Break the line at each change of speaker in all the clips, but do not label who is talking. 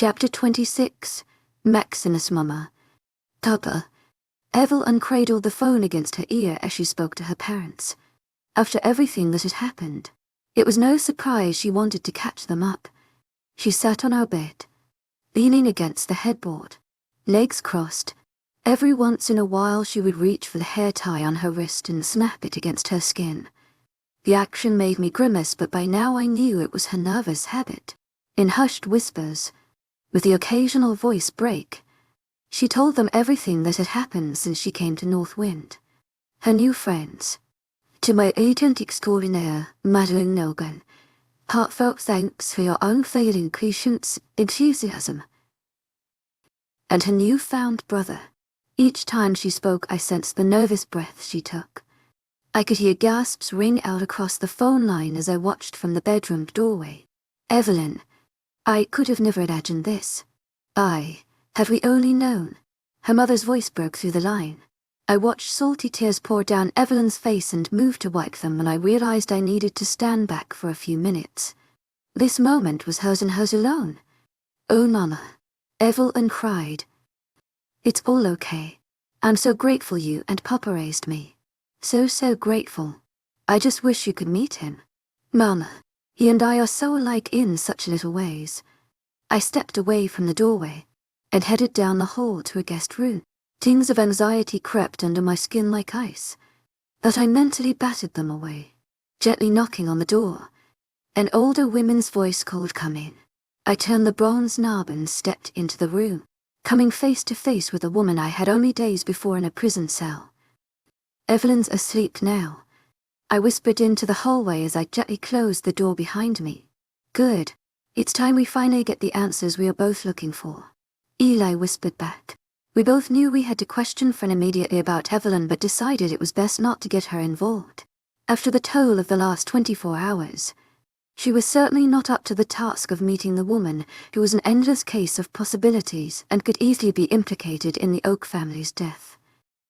Chapter 26. Maximus Mama. Papa. Evelyn cradled the phone against her ear as she spoke to her parents. After everything that had happened, it was no surprise she wanted to catch them up. She sat on our bed, leaning against the headboard, legs crossed. Every once in a while she would reach for the hair tie on her wrist and snap it against her skin. The action made me grimace, but by now I knew it was her nervous habit. In hushed whispers, with the occasional voice break, she told them everything that had happened since she came to North Wind. Her new friends. To my agent extraordinaire, Madeline Nogan, heartfelt thanks for your unfailing patience, enthusiasm. And her newfound brother. Each time she spoke I sensed the nervous breath she took. I could hear gasps ring out across the phone line as I watched from the bedroom doorway. Evelyn. I could have never imagined this. Had we only known. Her mother's voice broke through the line. I watched salty tears pour down Evelyn's face and moved to wipe them when I realized I needed to stand back for a few minutes. This moment was hers and hers alone. Oh, Mama. Evelyn cried. It's all okay. I'm so grateful you and Papa raised me. So grateful. I just wish you could meet him. Mama. He and I are so alike in such little ways. I stepped away from the doorway and headed down the hall to a guest room. Tings of anxiety crept under my skin like ice, but I mentally batted them away, gently knocking on the door. An older woman's voice called, "Come in." I turned the bronze knob and stepped into the room, coming face to face with a woman I had only days before in a prison cell. Evelyn's asleep now. I whispered into the hallway as I gently closed the door behind me. Good. It's time we finally get the answers we are both looking for. Eli whispered back. We both knew we had to question Fran immediately about Evelyn, but decided it was best not to get her involved. After the toll of the last 24 hours, she was certainly not up to the task of meeting the woman who was an endless case of possibilities and could easily be implicated in the Oak family's death.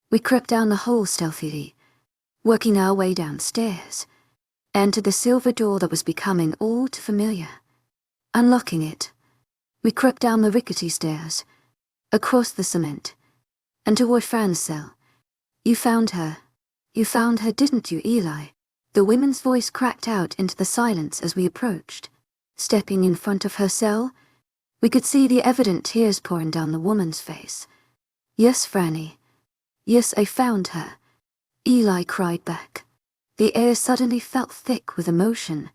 We crept down the hall stealthily, working our way downstairs, and to the silver door that was becoming all too familiar. Unlocking it, we crept down the rickety stairs, across the cement, and toward Fran's cell. You found her, didn't you, Eli? The woman's voice cracked out into the silence as we approached. Stepping in front of her cell, we could see the evident tears pouring down the woman's face. Yes, Franny. Yes, I found her. Eli cried back. The air suddenly felt thick with emotion,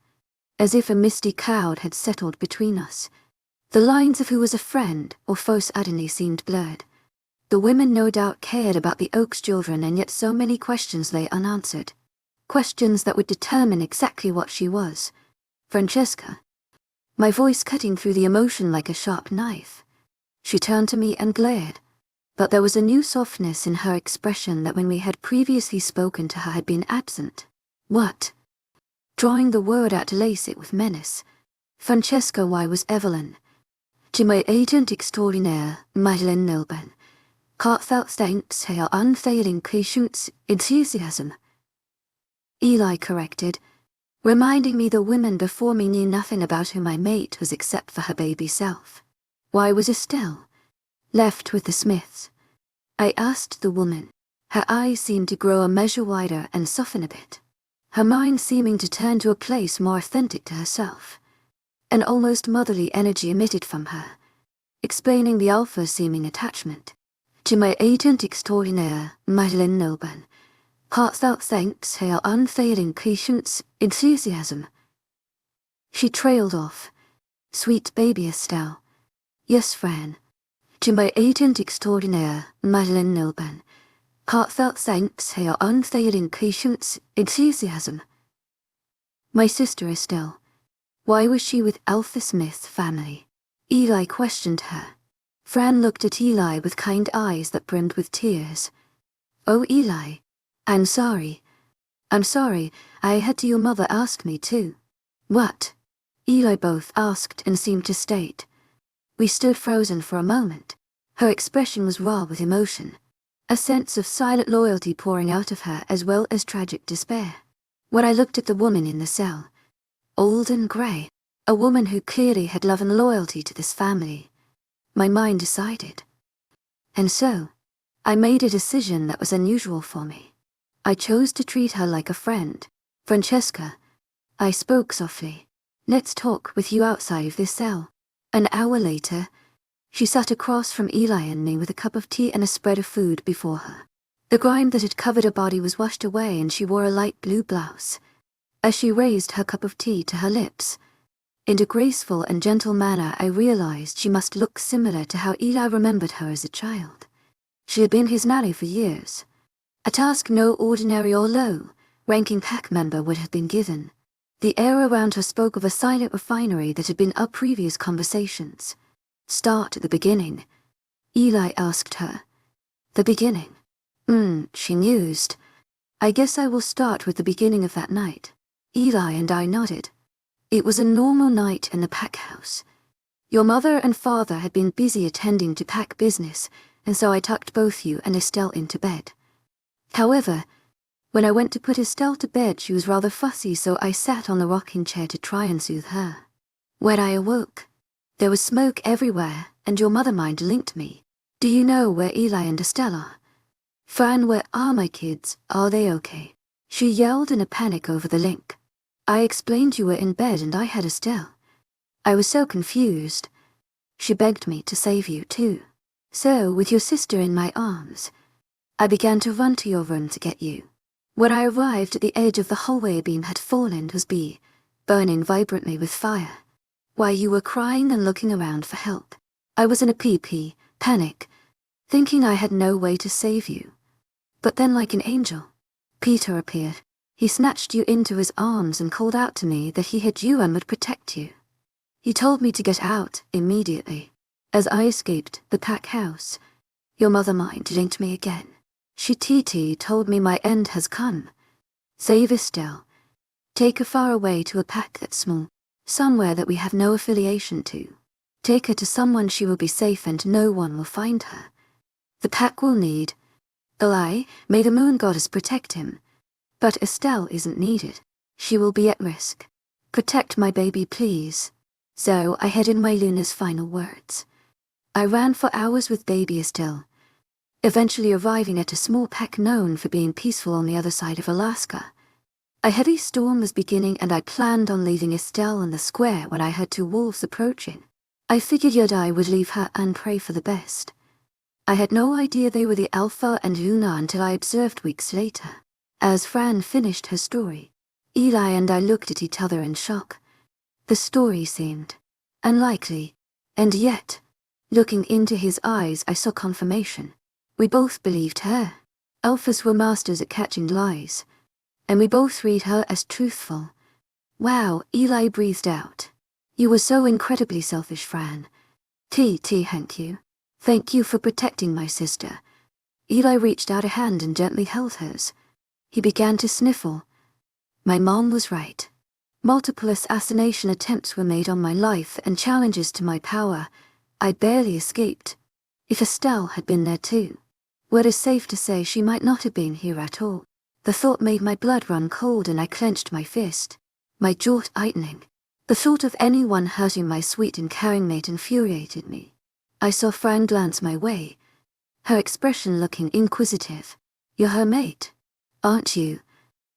as if a misty cloud had settled between us. The lines of who was a friend or foe suddenly seemed blurred. The women no doubt cared about the Oak's children, and yet so many questions lay unanswered. Questions that would determine exactly what she was. Francesca. My voice cutting through the emotion like a sharp knife. She turned to me and glared. But there was a new softness in her expression that when we had previously spoken to her had been absent. What? Drawing the word out to lace it with menace. Francesca, why was Evelyn? To my agent extraordinaire, Madeline Nogan, heartfelt thanks for your unfailing patience, enthusiasm. Eli corrected, reminding me the women before me knew nothing about who my mate was except for her baby self. Why was Estelle left with the Smiths? I asked the woman. Her eyes seemed to grow a measure wider and soften a bit, her mind seeming to turn to a place more authentic to herself. An almost motherly energy emitted from her, explaining the alpha-seeming attachment. To my agent extraordinaire, Madeline Nogan, heartfelt thanks for your unfailing patience, enthusiasm. She trailed off. Sweet baby Estelle. Yes, Fran. To my agent extraordinaire, Madeline Nogan, heartfelt thanks for your unfailing patience, enthusiasm. My sister Estelle. Why was she with Alpha Smith family? Eli questioned her. Fran looked at Eli with kind eyes that brimmed with tears. Oh, Eli. I'm sorry. I had your mother ask me too. What? Eli both asked and seemed to state. We stood frozen for a moment. Her expression was raw with emotion, a sense of silent loyalty pouring out of her as well as tragic despair. When I looked at the woman in the cell, old and grey, a woman who clearly had love and loyalty to this family, my mind decided. And so, I made a decision that was unusual for me. I chose to treat her like a friend. Francesca, I spoke softly. Let's talk with you outside of this cell. An hour later, she sat across from Eli and me with a cup of tea and a spread of food before her. The grime that had covered her body was washed away and she wore a light blue blouse. As she raised her cup of tea to her lips, in a graceful and gentle manner, I realized she must look similar to how Eli remembered her as a child. She had been his nanny for years, a task no ordinary or low-ranking pack member would have been given. The air around her spoke of a silent refinery that had been our previous conversations. Start at the beginning, Eli asked her. The beginning? She mused. I guess I will start with the beginning of that night. Eli and I nodded. It was a normal night in the pack house. Your mother and father had been busy attending to pack business, and so I tucked both you and Estelle into bed. However, when I went to put Estelle to bed, she was rather fussy, so I sat on the rocking chair to try and soothe her. When I awoke, there was smoke everywhere, and your mother mind linked me. Do you know where Eli and Estelle are? Fran, where are my kids? Are they okay? She yelled in a panic over the link. I explained you were in bed and I had Estelle. I was so confused. She begged me to save you too. So, with your sister in my arms, I began to run to your room to get you. When I arrived at the edge of the hallway, a beam had fallen, was burning vibrantly with fire, while you were crying and looking around for help. I was in a panic, thinking I had no way to save you. But then, like an angel, Peter appeared. He snatched you into his arms and called out to me that he had you and would protect you. He told me to get out immediately. As I escaped the pack house, your mother mind linked me again. She told me my end has come. Save Estelle. Take her far away to a pack that's small, somewhere that we have no affiliation to. Take her to someone she will be safe and no one will find her. The pack will need Eli, may the moon goddess protect him. But Estelle isn't needed. She will be at risk. Protect my baby, please. So I had in my Luna's final words. I ran for hours with baby Estelle, eventually arriving at a small pack known for being peaceful on the other side of Alaska. A heavy storm was beginning and I planned on leaving Estelle in the square when I heard 2 wolves approaching. I figured I would leave her and pray for the best. I had no idea they were the Alpha and Luna until I observed weeks later. As Fran finished her story, Eli and I looked at each other in shock. The story seemed unlikely, and yet, looking into his eyes, I saw confirmation. We both believed her. Alphas were masters at catching lies, and we both read her as truthful. Wow, Eli breathed out. You were so incredibly selfish, Fran. Thank you. Thank you for protecting my sister. Eli reached out a hand and gently held hers. He began to sniffle. My mom was right. Multiple assassination attempts were made on my life and challenges to my power. I barely escaped. If Estelle had been there too, well, it is safe to say she might not have been here at all. The thought made my blood run cold and I clenched my fist, my jaw tightening. The thought of anyone hurting my sweet and caring mate infuriated me. I saw Fran glance my way, her expression looking inquisitive. You're her mate, aren't you?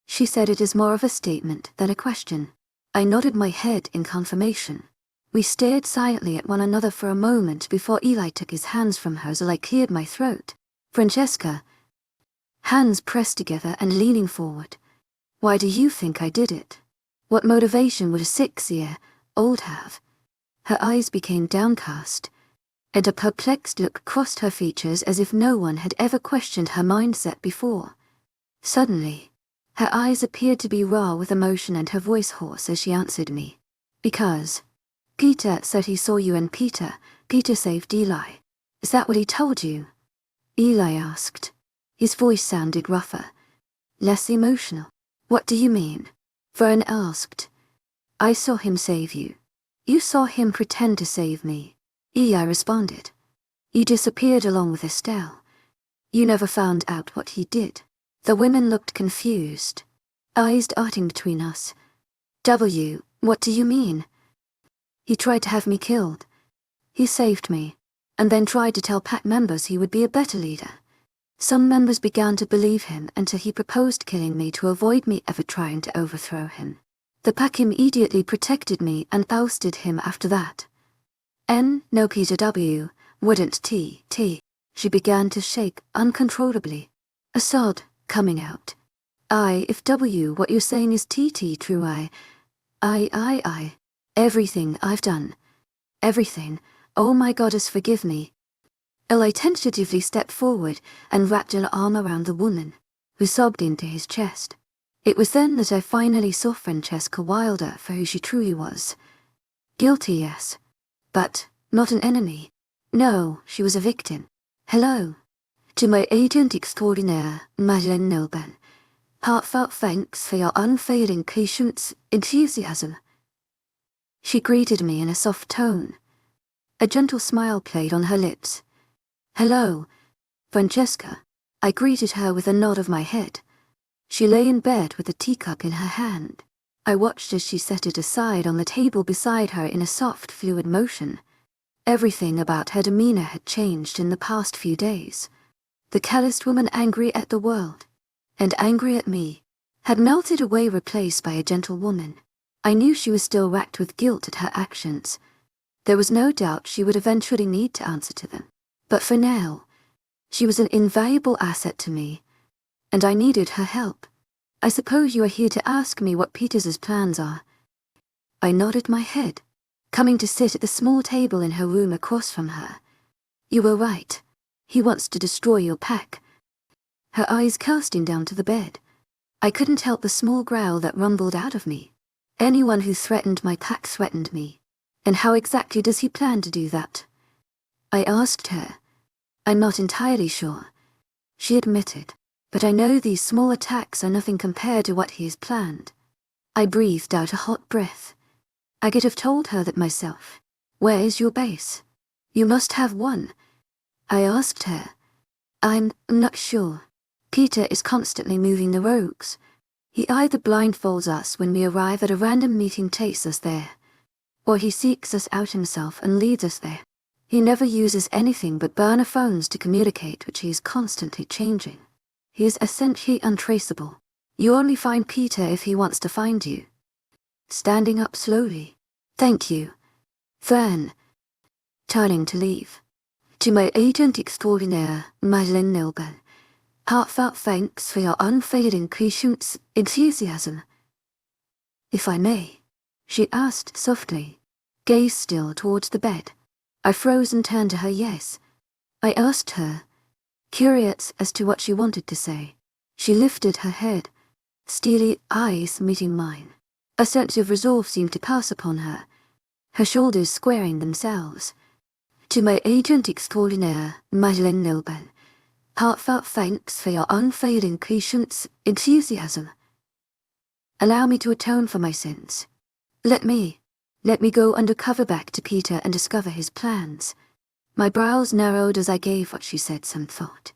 She said it as more of a statement than a question. I nodded my head in confirmation. We stared silently at one another for a moment before Eli took his hands from hers while I cleared my throat. Francesca, hands pressed together and leaning forward. Why do you think I did it? What motivation would a 6-year-old have? Her eyes became downcast, and a perplexed look crossed her features as if no one had ever questioned her mindset before. Suddenly, her eyes appeared to be raw with emotion and her voice hoarse as she answered me. Because Peter said he saw you and Peter saved Eli. Is that what he told you? Eli asked. His voice sounded rougher, less emotional. What do you mean? Fran asked. I saw him save you. You saw him pretend to save me. Eli responded. You disappeared along with Estelle. You never found out what he did. The women looked confused, eyes darting between us. What do you mean? He tried to have me killed. He saved me. and then tried to tell pack members he would be a better leader. Some members began to believe him until he proposed killing me to avoid me ever trying to overthrow him. The pack immediately protected me and ousted him after that. No Peter W. wouldn't T. She began to shake uncontrollably, a sob coming out. If W, what you're saying is TT true, I. Everything I've done. Everything. Oh my goddess, forgive me. Eli tentatively stepped forward and wrapped an arm around the woman, who sobbed into his chest. It was then that I finally saw Francesca Wilder for who she truly was. Guilty, yes. But not an enemy. No, she was a victim. Hello. To my agent extraordinaire, Madeleine Nilben. Heartfelt thanks for your unfailing patience, enthusiasm. She greeted me in a soft tone. A gentle smile played on her lips. Hello, Francesca. I greeted her with a nod of my head. She lay in bed with a teacup in her hand. I watched as she set it aside on the table beside her in a soft, fluid motion. Everything about her demeanor had changed in the past few days. The calloused woman angry at the world, and angry at me, had melted away, replaced by a gentle woman. I knew she was still racked with guilt at her actions. There was no doubt she would eventually need to answer to them. But for now, she was an invaluable asset to me, and I needed her help. I suppose you are here to ask me what Peter's plans are. I nodded my head, coming to sit at the small table in her room across from her. You were right. He wants to destroy your pack. Her eyes casting down to the bed. I couldn't help the small growl that rumbled out of me. Anyone who threatened my pack threatened me. And how exactly does he plan to do that? I asked her. I'm not entirely sure. She admitted. But I know these small attacks are nothing compared to what he has planned. I breathed out a hot breath. I could have told her that myself. Where is your base? You must have one. I asked her. I'm not sure. Peter is constantly moving the rogues. He either blindfolds us when we arrive at a random meeting, takes us there, or he seeks us out himself and leads us there. He never uses anything but burner phones to communicate, which he is constantly changing. He is essentially untraceable. You only find Peter if he wants to find you. Standing up slowly. Thank you. Fran. Turning to leave. To my agent extraordinaire, Madeleine Nilben. Heartfelt thanks for your unfailing patience, enthusiasm. If I may, she asked softly, gaze still towards the bed. I froze and turned to her. Yes. I asked her, curious as to what she wanted to say. She lifted her head, steely eyes meeting mine. A sense of resolve seemed to pass upon her, her shoulders squaring themselves. To my agent extraordinaire, Madeleine Nilben. Heartfelt thanks for your unfailing patience, enthusiasm. Allow me to atone for my sins. Let me go undercover back to Peter and discover his plans. My brows narrowed as I gave what she said some thought.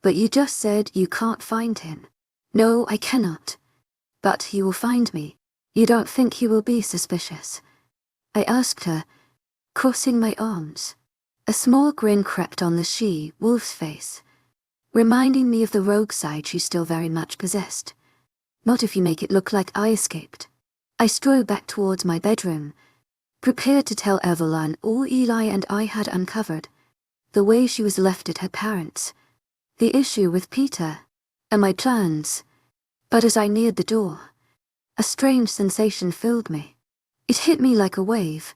But you just said you can't find him. No, I cannot. But he will find me. You don't think he will be suspicious? I asked her, crossing my arms. A small grin crept on the she-wolf's face, reminding me of the rogue side she still very much possessed. Not if you make it look like I escaped. I strode back towards my bedroom, prepared to tell Evelyn all Eli and I had uncovered, the way she was left at her parents', the issue with Peter, and my plans. But as I neared the door, a strange sensation filled me. It hit me like a wave,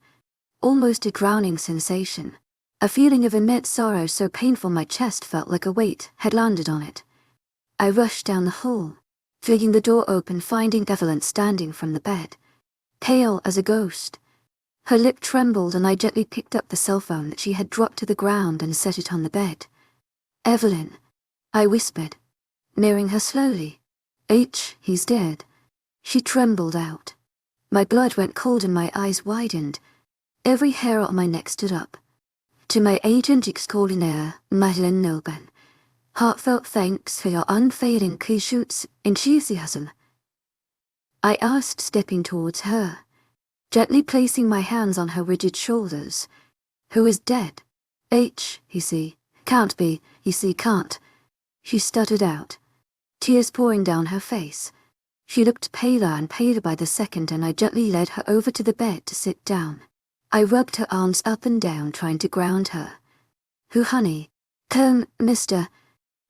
almost a drowning sensation. A feeling of immense sorrow so painful my chest felt like a weight had landed on it. I rushed down the hall, flinging the door open, finding Evelyn standing from the bed, pale as a ghost. Her lip trembled and I gently picked up the cell phone that she had dropped to the ground and set it on the bed. Evelyn, I whispered, nearing her slowly. He's dead. She trembled out. My blood went cold and my eyes widened. Every hair on my neck stood up. To my agent extraordinaire, Madeleine Nilben. Heartfelt thanks for your unfailing patience, enthusiasm. I asked, stepping towards her, gently placing my hands on her rigid shoulders. Who is dead? You see, can't be, you see, can't. She stuttered out, tears pouring down her face. She looked paler and paler by the second, and I gently led her over to the bed to sit down. I rubbed her arms up and down, trying to ground her. Who, honey? Mr.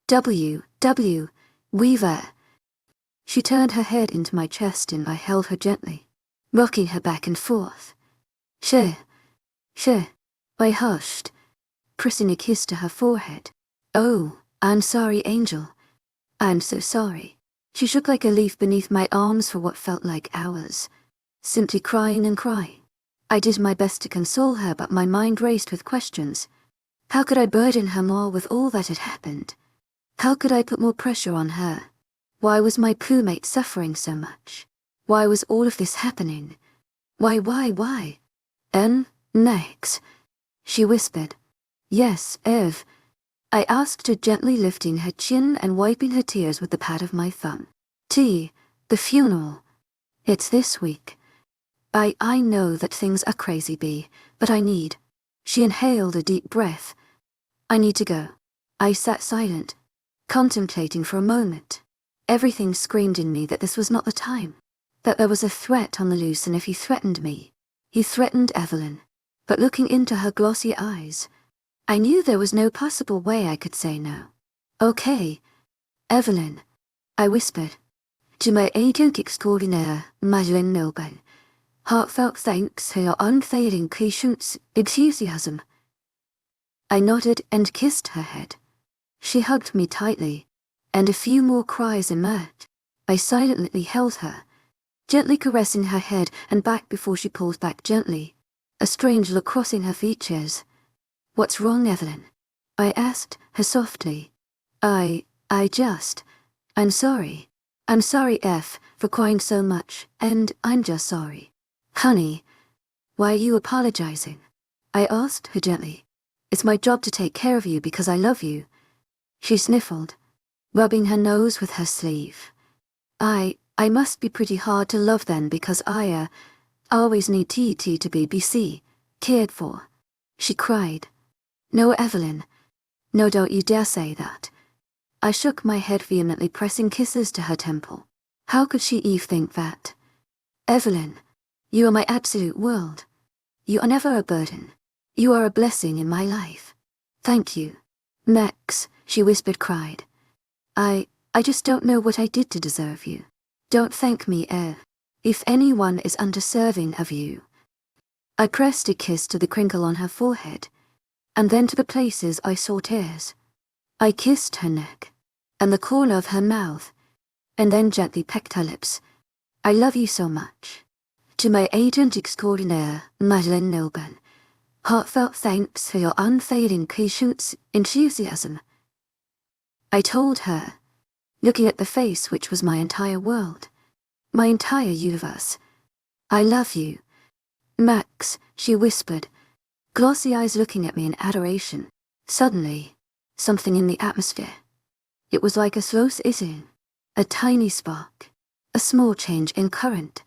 W. Weaver. She turned her head into my chest and I held her gently, rocking her back and forth. Sure. I hushed, pressing a kiss to her forehead. Oh, I'm sorry, Angel. I'm so sorry. She shook like a leaf beneath my arms for what felt like hours, simply crying and crying. I did my best to console her, but my mind raced with questions. How could I burden her more with all that had happened? How could I put more pressure on her? Why was my crewmate suffering so much? Why was all of this happening? Why? Next, she whispered. Yes, Ev. I asked her, gently lifting her chin and wiping her tears with the pad of my thumb. The funeral. It's this week. I know that things are crazy, B, but I need. She inhaled a deep breath. I need to go. I sat silent, contemplating for a moment. Everything screamed in me that this was not the time, that there was a threat on the loose, and if he threatened me, he threatened Evelyn. But looking into her glossy eyes, I knew there was no possible way I could say no. Okay, Evelyn, I whispered. To my agent extraordinaire, Madeline Milburn, heartfelt thanks for your unfailing patience, enthusiasm. I nodded and kissed her head. She hugged me tightly, and a few more cries emerged. I silently held her, gently caressing her head and back before she pulled back gently, a strange look crossing her features. What's wrong, Evelyn? I asked her softly. I'm sorry. I'm sorry, F, for crying so much, and I'm just sorry. Honey, why are you apologizing? I asked her gently. It's my job to take care of you because I love you. She sniffled, rubbing her nose with her sleeve. I must be pretty hard to love then, because I always need TT to be BC, cared for. She cried. No, Evelyn. No, don't you dare say that. I shook my head vehemently, pressing kisses to her temple. How could she Eve think that? Evelyn, you are my absolute world. You are never a burden. You are a blessing in my life. Thank you. Max, she whispered, cried. I just don't know what I did to deserve you. Don't thank me, if anyone is undeserving of you. I pressed a kiss to the crinkle on her forehead, and then to the places I saw tears. I kissed her neck, and the corner of her mouth, and then gently pecked her lips. I love you so much. To my agent extraordinaire, Madeline Milburn, heartfelt thanks for your unfailing patience, enthusiasm. I told her, looking at the face which was my entire world, my entire universe. I love you. Max, she whispered, glossy eyes looking at me in adoration. Suddenly, something in the atmosphere. It was like a slow sizzling, a tiny spark, a small change in current.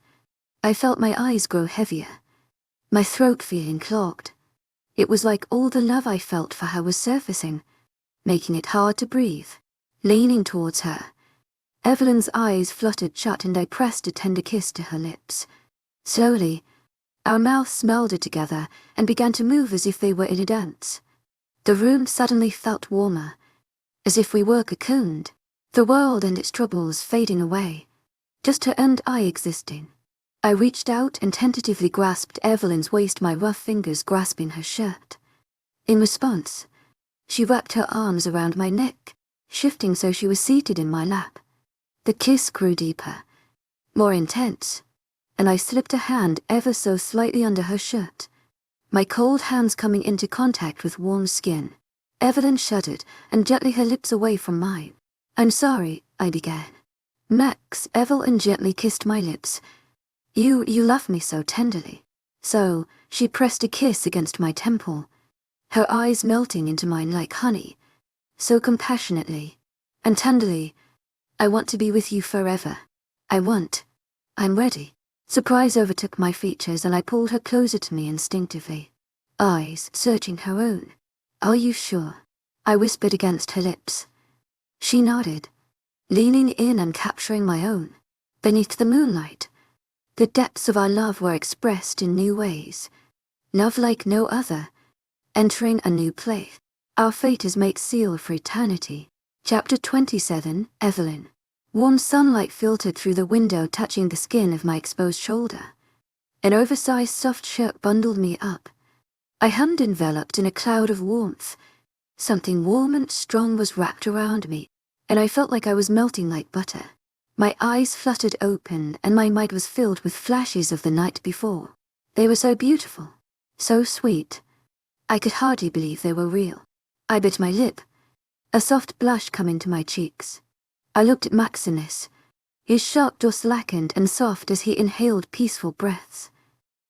I felt my eyes grow heavier, my throat feeling clogged. It was like all the love I felt for her was surfacing, making it hard to breathe. Leaning towards her, Evelyn's eyes fluttered shut, and I pressed a tender kiss to her lips. Slowly, our mouths melded together and began to move as if they were in a dance. The room suddenly felt warmer, as if we were cocooned, the world and its troubles fading away, just her and I existing. I reached out and tentatively grasped Evelyn's waist, my rough fingers grasping her shirt. In response, she wrapped her arms around my neck, shifting so she was seated in my lap. The kiss grew deeper, more intense, and I slipped a hand ever so slightly under her shirt, my cold hands coming into contact with warm skin. Evelyn shuddered and gently her lips away from mine. I'm sorry, I began. Max, Evelyn gently kissed my lips. You love me so tenderly. So, she pressed a kiss against my temple, her eyes melting into mine like honey, so compassionately and tenderly. I want to be with you forever. I'm ready. Surprise overtook my features and I pulled her closer to me instinctively, eyes searching her own. Are you sure? I whispered against her lips. She nodded, leaning in and capturing my own. Beneath the moonlight, the depths of our love were expressed in new ways. Love like no other, entering a new place. Our fate is made sealed for eternity. Chapter 27, Evelyn. Warm sunlight filtered through the window, touching the skin of my exposed shoulder. An oversized soft shirt bundled me up. I hummed, enveloped in a cloud of warmth. Something warm and strong was wrapped around me, and I felt like I was melting like butter. My eyes fluttered open, and my mind was filled with flashes of the night before. They were so beautiful, so sweet. I could hardly believe they were real. I bit my lip, a soft blush coming to my cheeks. I looked at Maximus. His sharp jaw slackened and soft as he inhaled peaceful breaths.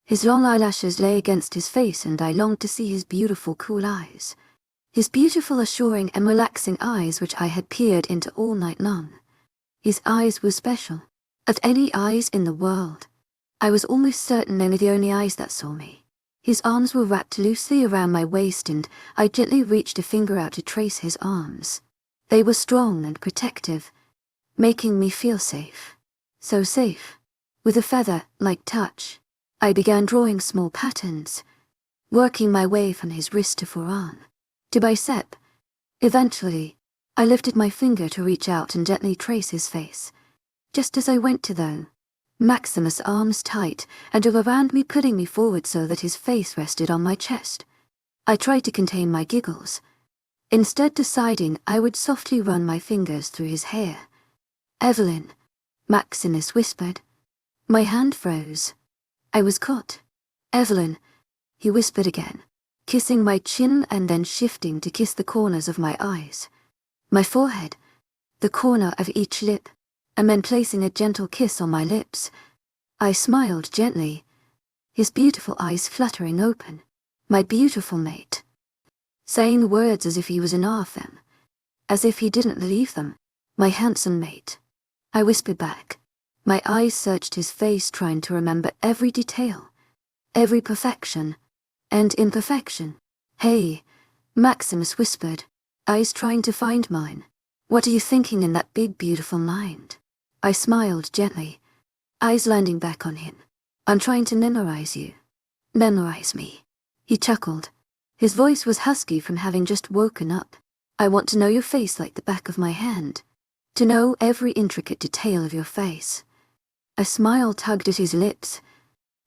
His long eyelashes lay against his face, and I longed to see his beautiful, cool eyes. His beautiful, assuring and relaxing eyes which I had peered into all night long. His eyes were special. Of any eyes in the world, I was almost certain they were the only eyes that saw me. His arms were wrapped loosely around my waist, and I gently reached a finger out to trace his arms. They were strong and protective, making me feel safe. So safe. With a feather-like touch, I began drawing small patterns, working my way from his wrist to forearm, to bicep. Eventually, I lifted my finger to reach out and gently trace his face. Just as I went to, though, Maximus' arms tight and around me, putting me forward so that his face rested on my chest. I tried to contain my giggles, instead deciding I would softly run my fingers through his hair. Evelyn, Maximus whispered. My hand froze. I was caught. Evelyn, he whispered again, kissing my chin and then shifting to kiss the corners of my eyes, my forehead, the corner of each lip, and then placing a gentle kiss on my lips. I smiled gently, his beautiful eyes fluttering open. My beautiful mate, saying the words as if he was in awe of them, as if he didn't believe them. My handsome mate, I whispered back. My eyes searched his face, trying to remember every detail, every perfection and imperfection. Hey, Maximus whispered, eyes trying to find mine. What are you thinking in that big, beautiful mind? I smiled gently, eyes landing back on him. I'm trying to memorize you. Memorize me. He chuckled. His voice was husky from having just woken up. I want to know your face like the back of my hand. To know every intricate detail of your face. A smile tugged at his lips,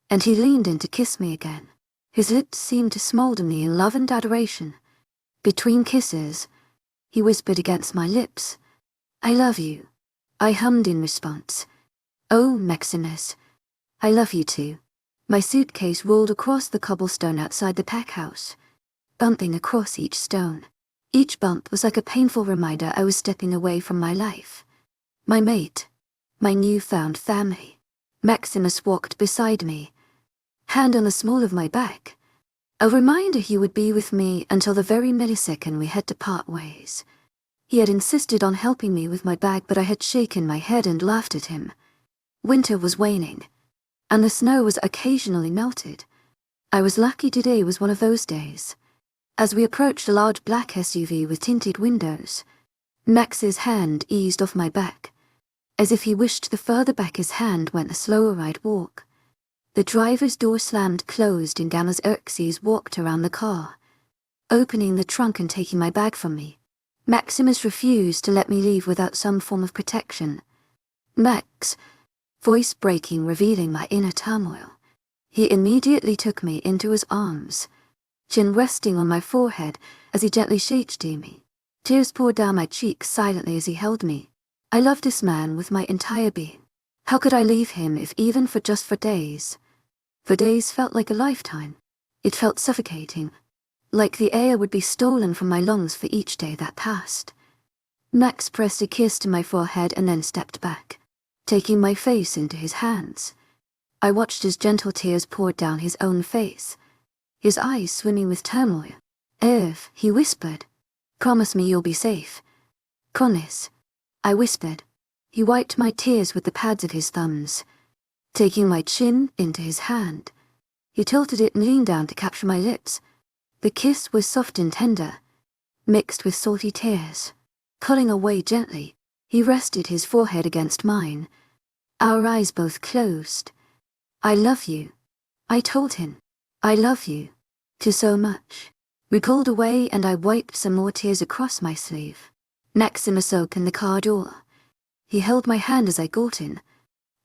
and he leaned in to kiss me again. His lips seemed to smolder me in love and adoration. Between kisses, he whispered against my lips, I love you. I hummed in response. Oh, Maximus, I love you too. My suitcase rolled across the cobblestone outside the pack house, bumping across each stone. Each bump was like a painful reminder I was stepping away from my life, my mate, my newfound family. Maximus walked beside me, hand on the small of my back, a reminder he would be with me until the very millisecond we had to part ways. He had insisted on helping me with my bag, but I had shaken my head and laughed at him. Winter was waning, and the snow was occasionally melted. I was lucky today was one of those days. As we approached a large black SUV with tinted windows, Max's hand eased off my back, as if he wished the further back his hand went the slower I'd walk. The driver's door slammed closed and Gamma's Xerxes walked around the car, opening the trunk and taking my bag from me. Maximus refused to let me leave without some form of protection. Max, voice breaking, revealing my inner turmoil. He immediately took me into his arms, chin resting on my forehead as he gently shaped me. Tears poured down my cheeks silently as he held me. I loved this man with my entire being. How could I leave him if even for just for days? For days felt like a lifetime. It felt suffocating, like the air would be stolen from my lungs for each day that passed. Max pressed a kiss to my forehead and then stepped back, taking my face into his hands. I watched as gentle tears poured down his own face, his eyes swimming with turmoil. Ev, he whispered, promise me you'll be safe. Promise, I whispered. He wiped my tears with the pads of his thumbs, taking my chin into his hand. He tilted it and leaned down to capture my lips. The kiss was soft and tender, mixed with salty tears. Pulling away gently, he rested his forehead against mine. Our eyes both closed. I love you. I told him. I love you. Too so much. We pulled away and I wiped some more tears across my sleeve. Maximus opened the car door. He held my hand as I got in,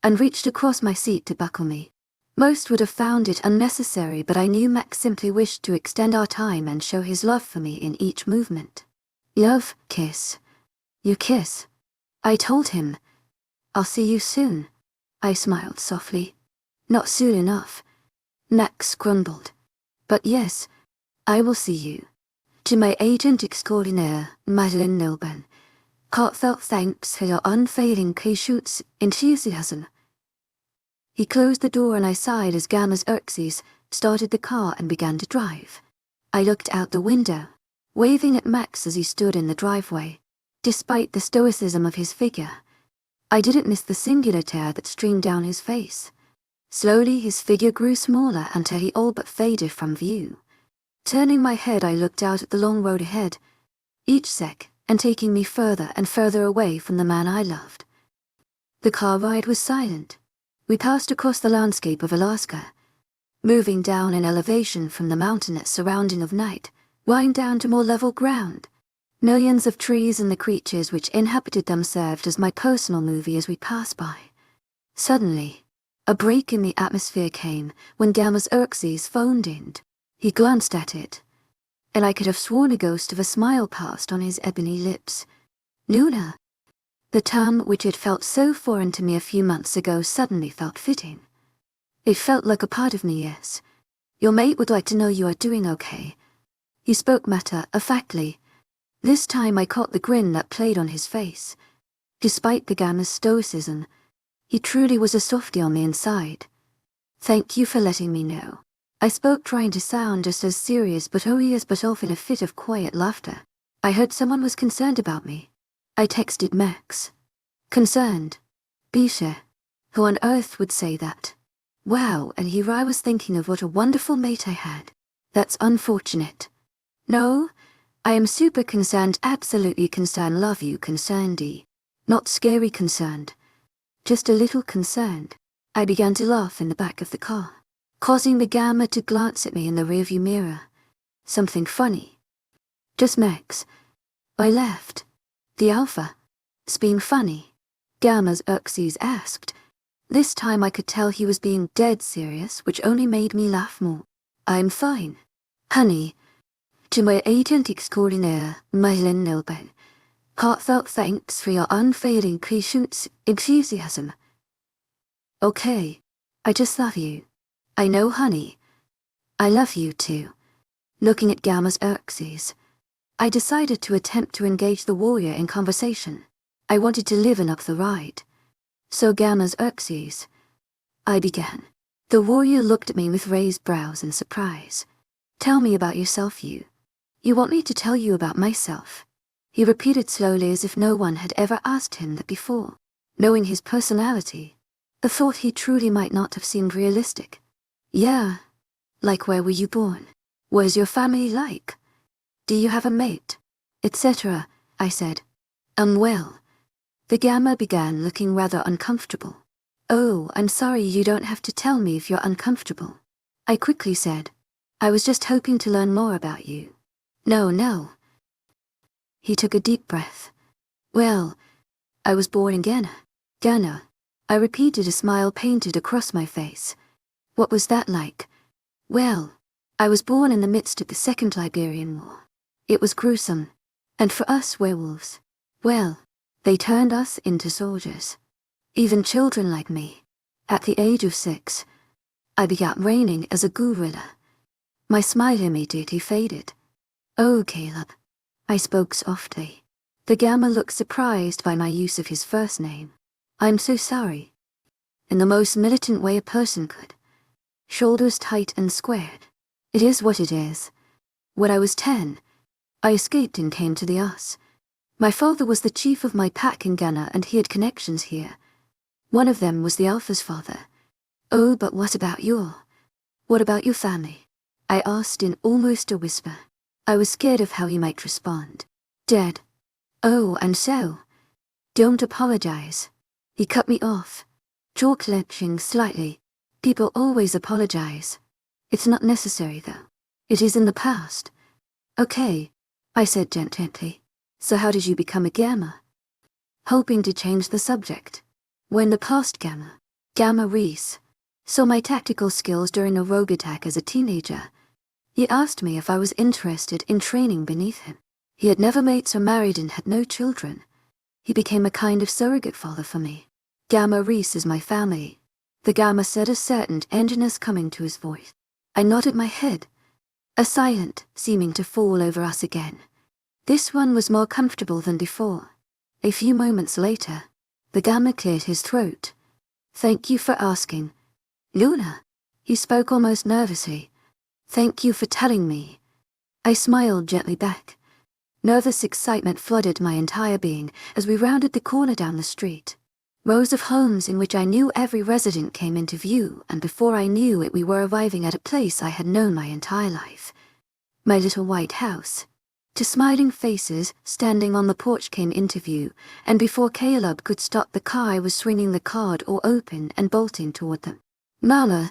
and reached across my seat to buckle me. Most would have found it unnecessary, but I knew Max simply wished to extend our time and show his love for me in each movement. Love, kiss. You kiss. I told him. I'll see you soon. I smiled softly. Not soon enough. Max grumbled. But yes, I will see you. To my agent extraordinaire, Madeline Nilben, heartfelt thanks for your unfailing patience, enthusiasm. He closed the door and I sighed as Gamma's Xerxes started the car and began to drive. I looked out the window, waving at Max as he stood in the driveway. Despite the stoicism of his figure, I didn't miss the singular tear that streamed down his face. Slowly his figure grew smaller until he all but faded from view. Turning my head, I looked out at the long road ahead, each sec and taking me further and further away from the man I loved. The car ride was silent. We passed across the landscape of Alaska, moving down in elevation from the mountainous surrounding of night, wind down to more level ground. Millions of trees and the creatures which inhabited them served as my personal movie as we passed by. Suddenly, a break in the atmosphere came when Gamma's Xerxes phoned in. He glanced at it, and I could have sworn a ghost of a smile passed on his ebony lips. Luna. The term which had felt so foreign to me a few months ago suddenly felt fitting. It felt like a part of me, yes. Your mate would like to know you are doing okay. He spoke matter-of-factly. This time I caught the grin that played on his face. Despite the Gamma's stoicism, he truly was a softie on the inside. Thank you for letting me know. I spoke trying to sound just as serious, but he but off in a fit of quiet laughter. I heard someone was concerned about me. I texted Max. Concerned? Bisha. Who on earth would say that? Wow, and here I was thinking of what a wonderful mate I had. That's unfortunate. No, I am super concerned, absolutely concerned, love you, concernedy. Not scary concerned. Just a little concerned. I began to laugh in the back of the car, causing the Gamma to glance at me in the rearview mirror. Something funny. Just Max. I left. The Alpha. It's being funny. Gamma's Xerxes asked. This time I could tell he was being dead serious, which only made me laugh more. I'm fine. Honey. To my agent extraordinaire, Madeline Nilben, heartfelt thanks for your unfailing patience, enthusiasm. Okay. I just love you. I know, honey. I love you too. Looking at Gamma's Xerxes, I decided to attempt to engage the warrior in conversation. I wanted to liven up the ride. So Gamma's Xerxes. I began. The warrior looked at me with raised brows in surprise. Tell me about yourself, you. You want me to tell you about myself? He repeated slowly as if no one had ever asked him that before. Knowing his personality, the thought he truly might not have seemed realistic. Yeah. Like, where were you born? What's your family like? Do you have a mate? Etc., I said. Well. The Gamma began, looking rather uncomfortable. Oh, I'm sorry, you don't have to tell me if you're uncomfortable. I quickly said. I was just hoping to learn more about you. No. He took a deep breath. Well, I was born in Ghana. I repeated, a smile painted across my face. What was that like? Well, I was born in the midst of the Second Liberian War. It was gruesome. And for us werewolves, well, they turned us into soldiers. Even children like me. At the age of 6, I began reigning as a gorilla. My smile immediately faded. Oh, Caleb. I spoke softly. The Gamma looked surprised by my use of his first name. I'm so sorry. In the most militant way a person could. Shoulders tight and squared. It is what it is. When I was 10, I escaped and came to the US. My father was the chief of my pack in Ghana and he had connections here. One of them was the Alpha's father. Oh, but what about your family? I asked in almost a whisper. I was scared of how he might respond. Dead. Oh, and so? Don't apologize. He cut me off, jaw clenching slightly. People always apologize. It's not necessary, though. It is in the past. Okay, I said gently. So how did you become a gamma? Hoping to change the subject. When the past Gamma Reese, saw my tactical skills during a rogue attack as a teenager. He asked me if I was interested in training beneath him. He had never mates or married and had no children. He became a kind of surrogate father for me. Gamma Reese is my family. The Gamma said, a certain tenderness coming to his voice. I nodded my head, a silence seeming to fall over us again. This one was more comfortable than before. A few moments later, the Gamma cleared his throat. Thank you for asking. Luna, he spoke almost nervously. Thank you for telling me. I smiled gently back. Nervous excitement flooded my entire being as we rounded the corner down the street. Rows of homes in which I knew every resident came into view, and before I knew it we were arriving at a place I had known my entire life. My little white house. Two smiling faces standing on the porch came into view, and before Caleb could stop the car I was swinging the car door open and bolting toward them. Mama,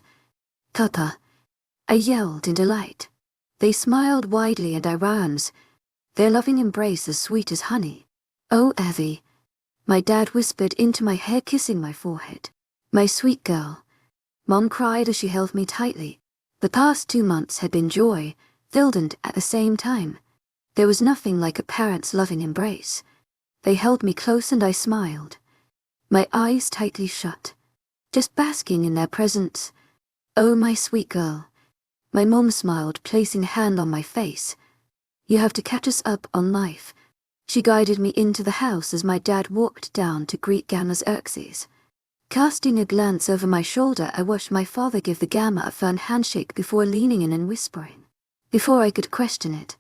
Papa, I yelled in delight. They smiled widely at our arms, their loving embrace as sweet as honey. Oh, Evie, my dad whispered into my hair, kissing my forehead. My sweet girl. Mom cried as she held me tightly. The past 2 months had been joy-filled and at the same time. There was nothing like a parent's loving embrace. They held me close and I smiled, my eyes tightly shut, just basking in their presence. Oh, my sweet girl. My mom smiled, placing a hand on my face. You have to catch us up on life. She guided me into the house as my dad walked down to greet Gamma's Xerxes. Casting a glance over my shoulder, I watched my father give the Gamma a firm handshake before leaning in and whispering. Before I could question it,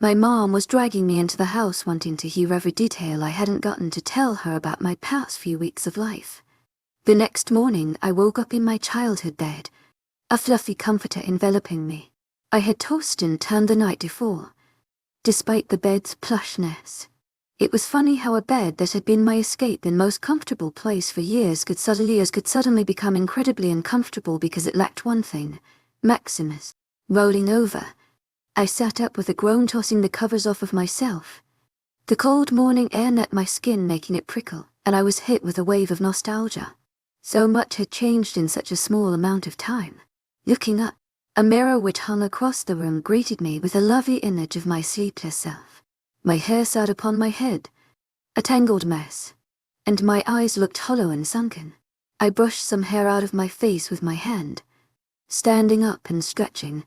my mom was dragging me into the house, wanting to hear every detail I hadn't gotten to tell her about my past few weeks of life. The next morning, I woke up in my childhood bed, a fluffy comforter enveloping me. I had tossed and turned the night before, despite the bed's plushness. It was funny how a bed that had been my escape and most comfortable place for years could suddenly become incredibly uncomfortable because it lacked one thing, Maximus. Rolling over, I sat up with a groan, tossing the covers off of myself. The cold morning air net my skin, making it prickle, and I was hit with a wave of nostalgia. So much had changed in such a small amount of time. Looking up, a mirror which hung across the room greeted me with a lovely image of my sleepless self. My hair sat upon my head, a tangled mess, and my eyes looked hollow and sunken. I brushed some hair out of my face with my hand. Standing up and stretching,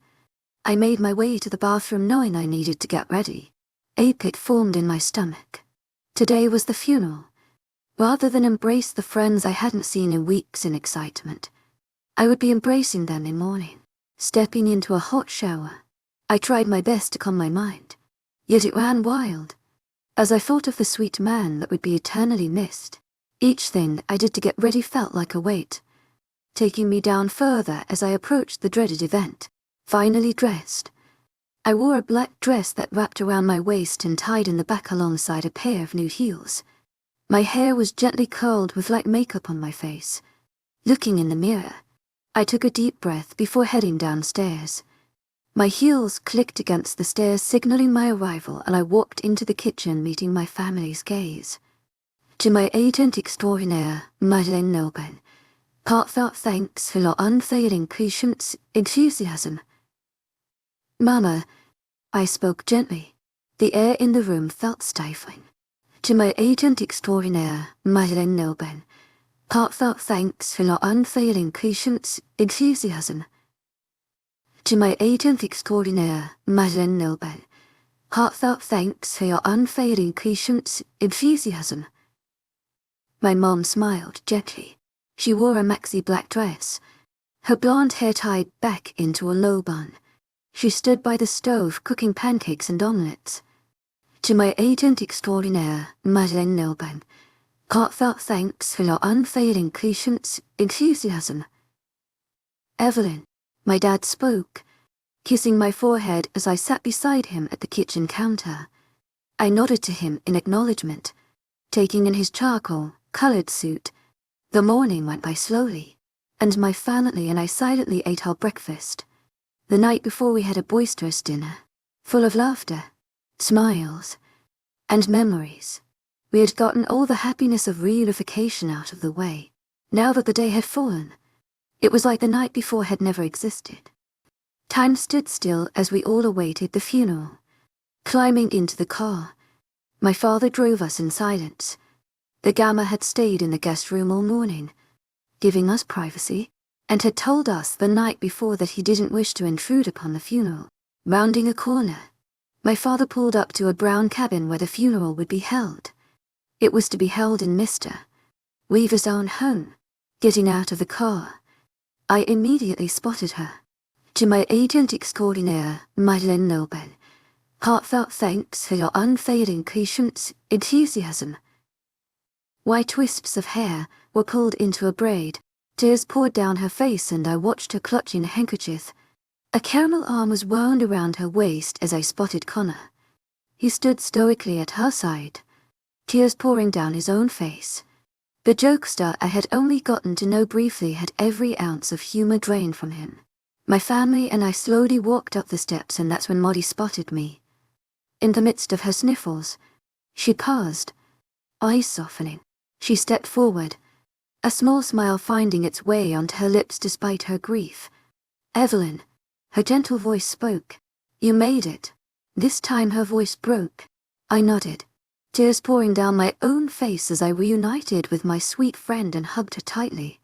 I made my way to the bathroom, knowing I needed to get ready. A pit formed in my stomach. Today was the funeral. Rather than embrace the friends I hadn't seen in weeks in excitement, I would be embracing them in mourning. Stepping into a hot shower, I tried my best to calm my mind, yet it ran wild, as I thought of the sweet man that would be eternally missed. Each thing I did to get ready felt like a weight, taking me down further as I approached the dreaded event. Finally dressed, I wore a black dress that wrapped around my waist and tied in the back alongside a pair of new heels. My hair was gently curled with light makeup on my face. Looking in the mirror, I took a deep breath before heading downstairs. My heels clicked against the stairs, signaling my arrival, and I walked into the kitchen, meeting my family's gaze. To my agent extraordinaire, Madeleine Nobel, heartfelt thanks for your unfailing patience, enthusiasm. Mama, I spoke gently. The air in the room felt stifling. To my agent extraordinaire, Madeleine Nobel, heartfelt thanks for your unfailing patience, enthusiasm. To my agent extraordinaire, Madeleine Nobel, heartfelt thanks for your unfailing patience, enthusiasm. My mom smiled gently. She wore a maxi black dress, her blonde hair tied back into a low bun. She stood by the stove cooking pancakes and omelettes. To my agent extraordinaire, Madeleine Nobel, heartfelt thanks for your unfailing patience, enthusiasm. Evelyn, my dad spoke, kissing my forehead as I sat beside him at the kitchen counter. I nodded to him in acknowledgement, taking in his charcoal-colored suit. The morning went by slowly, and my family and I silently ate our breakfast. The night before we had a boisterous dinner, full of laughter, smiles, and memories. We had gotten all the happiness of reunification out of the way. Now that the day had fallen, it was like the night before had never existed. Time stood still as we all awaited the funeral. Climbing into the car, my father drove us in silence. The Gamma had stayed in the guest room all morning, giving us privacy, and had told us the night before that he didn't wish to intrude upon the funeral. Rounding a corner, my father pulled up to a brown cabin where the funeral would be held. It was to be held in Mr. Weaver's own home. Getting out of the car, I immediately spotted her. To my agent extraordinaire, Madeleine Nobel, heartfelt thanks for your unfailing patience, enthusiasm. White wisps of hair were pulled into a braid, tears poured down her face, and I watched her clutching a handkerchief. A caramel arm was wound around her waist as I spotted Connor. He stood stoically at her side, tears pouring down his own face. The jokester I had only gotten to know briefly had every ounce of humor drained from him. My family and I slowly walked up the steps, and that's when Maddie spotted me. In the midst of her sniffles, she paused, eyes softening. She stepped forward, a small smile finding its way onto her lips despite her grief. "Evelyn," her gentle voice spoke. "You made it." This time her voice broke. I nodded, tears pouring down my own face as I reunited with my sweet friend and hugged her tightly.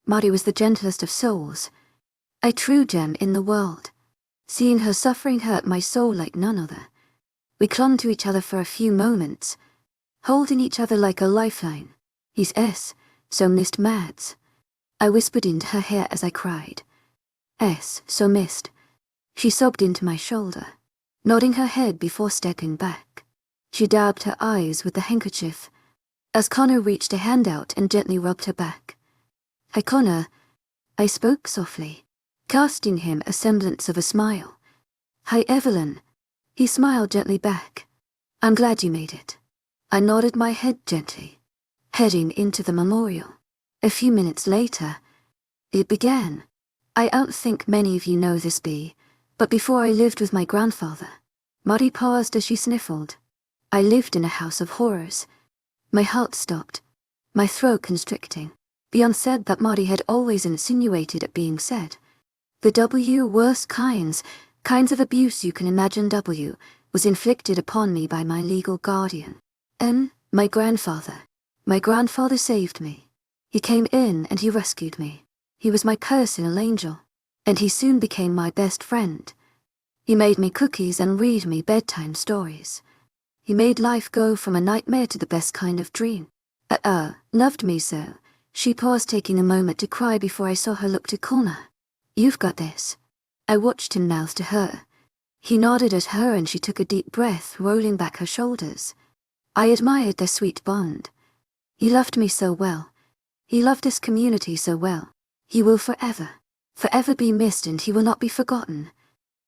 Maddie was the gentlest of souls, a true gem in the world. Seeing her suffering hurt my soul like none other. We clung to each other for a few moments, holding each other like a lifeline. "He's so missed, Mads." I whispered into her hair as I cried. So missed." She sobbed into my shoulder, nodding her head before stepping back. She dabbed her eyes with the handkerchief, as Connor reached a hand out and gently rubbed her back. "Hi, Connor," I spoke softly, casting him a semblance of a smile. "Hi, Evelyn." He smiled gently back. "I'm glad you made it." I nodded my head gently, heading into the memorial. A few minutes later, it began. I don't think many of you know this, but before I lived with my grandfather. Maddie paused as she sniffled. I lived in a house of horrors. My heart stopped, my throat constricting. Beyond said that Maddie had always insinuated it being said. The worst kinds of abuse you can imagine was inflicted upon me by my legal guardian. My grandfather. My grandfather saved me. He came in and he rescued me. He was my personal angel, and he soon became my best friend. He made me cookies and read me bedtime stories. He made life go from a nightmare to the best kind of dream. Loved me so. She paused, taking a moment to cry before I saw her look to Connor. "You've got this." I watched him mouth to her. He nodded at her and she took a deep breath, rolling back her shoulders. I admired their sweet bond. He loved me so well. He loved this community so well. He will forever be missed, and he will not be forgotten.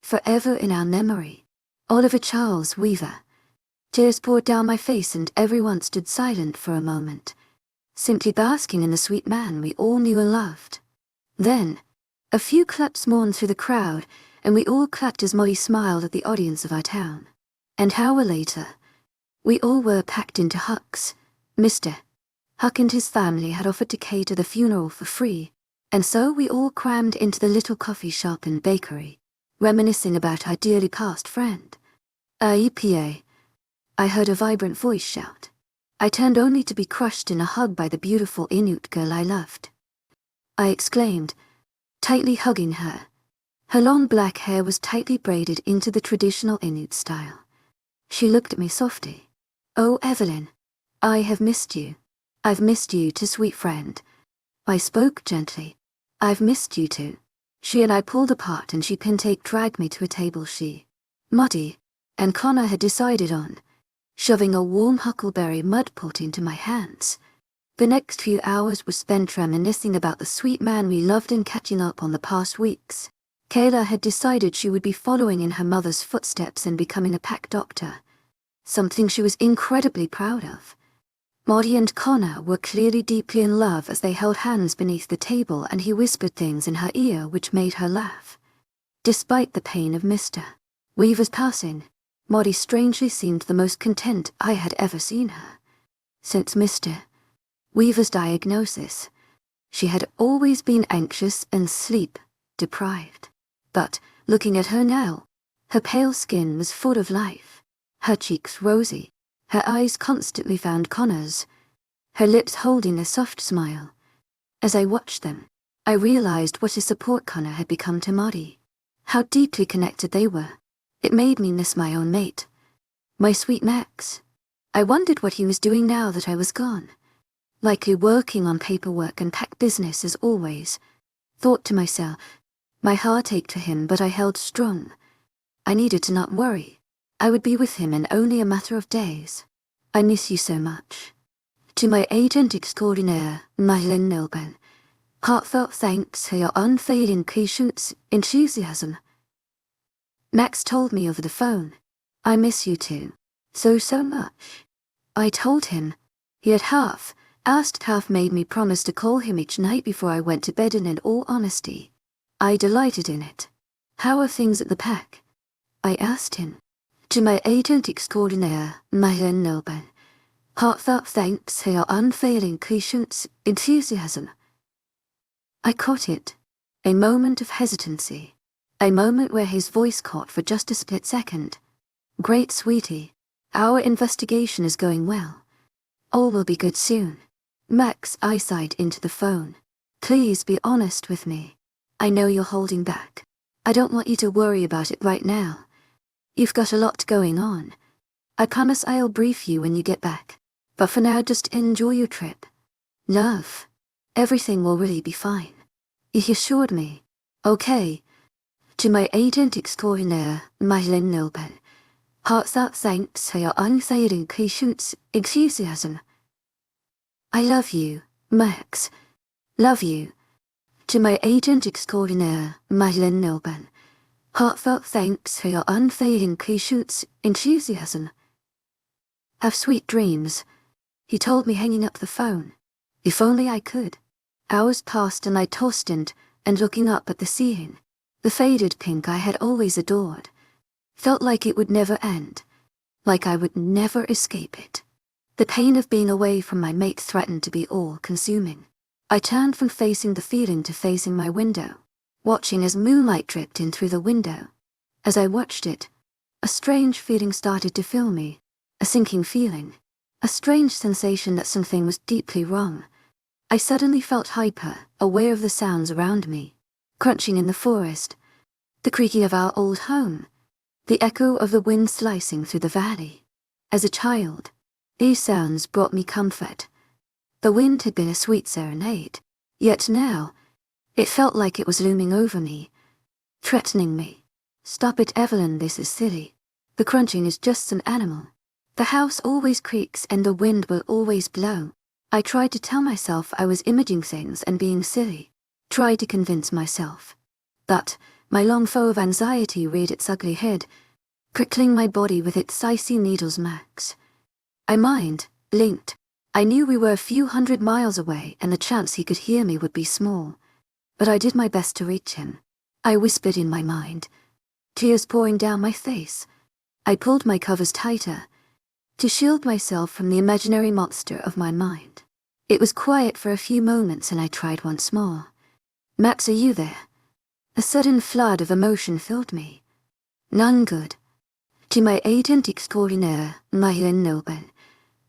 Forever in our memory. Oliver Charles Weaver. Tears poured down my face and everyone stood silent for a moment, simply basking in the sweet man we all knew and loved. Then, a few claps mourned through the crowd, and we all clapped as Molly smiled at the audience of our town. An hour later, we all were packed into Huck's. Mr. Huck and his family had offered to cater the funeral for free, and so we all crammed into the little coffee shop and bakery, reminiscing about our dearly passed friend. EPA. I heard a vibrant voice shout. I turned only to be crushed in a hug by the beautiful Inuit girl I loved. I exclaimed, tightly hugging her. Her long black hair was tightly braided into the traditional Inuit style. She looked at me softly. "Oh, Evelyn, I have missed you. I've missed you too, sweet friend." I spoke gently. "I've missed you too." She and I pulled apart and she dragged me to a table she, Maddie, and Connor had decided on, shoving a warm huckleberry mud pot into my hands. The next few hours were spent reminiscing about the sweet man we loved and catching up on the past weeks. Kayla had decided she would be following in her mother's footsteps and becoming a pack doctor, something she was incredibly proud of. Maudie and Connor were clearly deeply in love as they held hands beneath the table, and he whispered things in her ear which made her laugh. Despite the pain of Mr. Weaver's passing, Maudie strangely seemed the most content I had ever seen her. Since Mr. Weaver's diagnosis, she had always been anxious and sleep-deprived. But, looking at her now, her pale skin was full of life, her cheeks rosy, her eyes constantly found Connor's, her lips holding a soft smile. As I watched them, I realized what a support Connor had become to Maudie, how deeply connected they were. It made me miss my own mate, my sweet Max. I wondered what he was doing now that I was gone. Likely working on paperwork and pack business as always. Thought to myself, my heart ached for him, but I held strong. I needed to not worry. I would be with him in only a matter of days. I miss you so much. To my agent extraordinaire, Evelyn Milburn, heartfelt thanks for your unfailing patience, enthusiasm. Max told me over the phone, I miss you too, so much. I told him. He had half made me promise to call him each night before I went to bed, and in all honesty, I delighted in it. How are things at the pack? I asked him. To my agent extraordinaire, Evelyn Milburn, heartfelt thanks for your unfailing patience, enthusiasm. I caught it. A moment of hesitancy. A moment where his voice caught for just a split second. Great sweetie, our investigation is going well. All will be good soon. Max eyesight into the phone. Please be honest with me. I know you're holding back. I don't want you to worry about it right now. You've got a lot going on. I promise I'll brief you when you get back. But for now, just enjoy your trip. Love. Everything will really be fine. He assured me. Okay. To my agent extraordinaire, Evelyn Milburn, heartfelt thanks for your unfailing patience, enthusiasm. I love you, Max. Love you. To my agent extraordinaire, Evelyn Milburn, heartfelt thanks for your unfailing patience, enthusiasm. Have sweet dreams. He told me, hanging up the phone. If only I could. Hours passed and I tossed and looking up at the ceiling. The faded pink I had always adored. Felt like it would never end. Like I would never escape it. The pain of being away from my mate threatened to be all-consuming. I turned from facing the feeling to facing my window, watching as moonlight dripped in through the window. As I watched it, a strange feeling started to fill me. A sinking feeling. A strange sensation that something was deeply wrong. I suddenly felt hyper, aware of the sounds around me. Crunching in the forest. The creaking of our old home. The echo of the wind slicing through the valley. As a child, these sounds brought me comfort. The wind had been a sweet serenade, yet now, it felt like it was looming over me, threatening me. Stop it, Evelyn, this is silly. The crunching is just an animal. The house always creaks and the wind will always blow. I tried to tell myself I was imaging things and being silly. Tried to convince myself. But my long foe of anxiety reared its ugly head, prickling my body with its icy needles. Max. I blinked. I knew we were a few hundred miles away and the chance he could hear me would be small. But I did my best to reach him. I whispered in my mind. Tears pouring down my face. I pulled my covers tighter, to shield myself from the imaginary monster of my mind. It was quiet for a few moments and I tried once more. Max, are you there? A sudden flood of emotion filled me. None good. To my agent extraordinaire, Evelyn Milburn,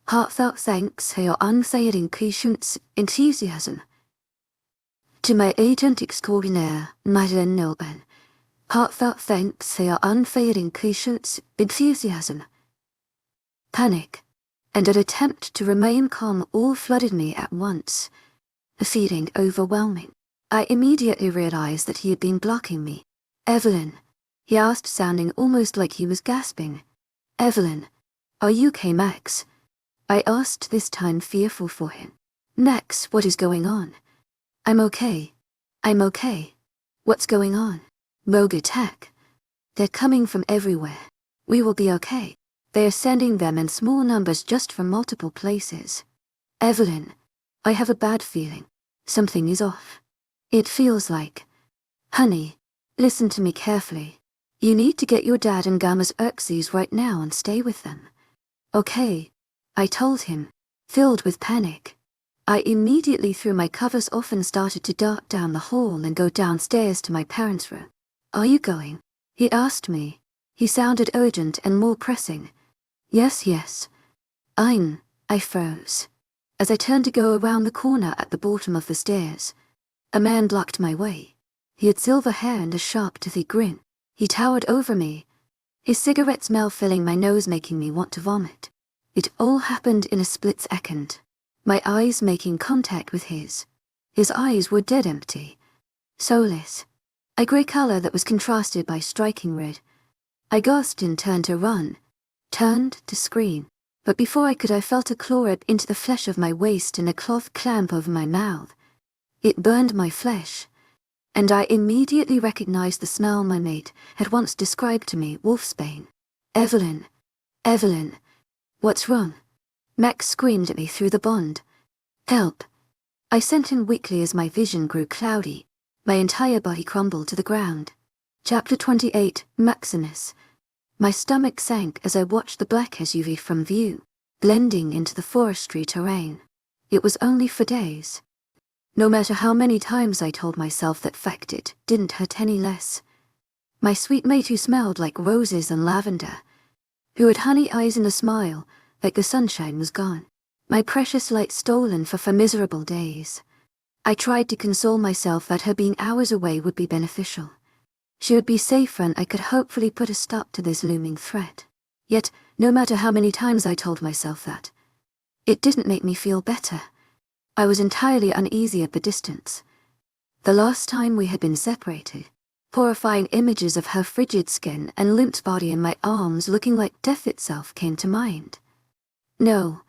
heartfelt thanks for your unfailing patience, enthusiasm. To my agent extraordinaire, Evelyn Milburn, heartfelt thanks for your unfailing patience, enthusiasm. Panic, and an attempt to remain calm all flooded me at once, a feeling overwhelming. I immediately realized that he had been blocking me. Evelyn, he asked, sounding almost like he was gasping. Evelyn, are you okay, Max? I asked, this time fearful for him. Max, what is going on? I'm okay. What's going on? Rogue attack. They're coming from everywhere. We will be okay. They are sending them in small numbers just from multiple places. Evelyn, I have a bad feeling. Something is off. It feels like... Honey, listen to me carefully. You need to get your dad and Gamma's Xerxes right now and stay with them. Okay, I told him, filled with panic. I immediately threw my covers off and started to dart down the hall and go downstairs to my parents' room. Are you going? He asked me. He sounded urgent and more pressing. Yes. I froze. As I turned to go around the corner at the bottom of the stairs, a man blocked my way. He had silver hair and a sharp, toothy grin. He towered over me, his cigarette smell filling my nose, making me want to vomit. It all happened in a split second, my eyes making contact with his. His eyes were dead empty, soulless, a grey colour that was contrasted by striking red. I gasped and turned to run, turned to scream. But before I could, I felt a claw rip into the flesh of my waist and a cloth clamp over my mouth. It burned my flesh, and I immediately recognized the smell my mate had once described to me, wolfsbane. Evelyn, what's wrong? Max screamed at me through the bond. Help! I sent in weakly as my vision grew cloudy. My entire body crumbled to the ground. Chapter 28, Maximus. My stomach sank as I watched the black SUV from view, blending into the forestry terrain. It was only for days. No matter how many times I told myself that fact, it didn't hurt any less. My sweet mate, who smelled like roses and lavender, who had honey eyes and a smile like the sunshine, was gone. My precious light stolen for miserable days. I tried to console myself that her being hours away would be beneficial. She would be safer and I could hopefully put a stop to this looming threat. Yet, no matter how many times I told myself that, it didn't make me feel better. I was entirely uneasy at the distance. The last time we had been separated, horrifying images of her frigid skin and limp body and my arms looking like death itself came to mind. No,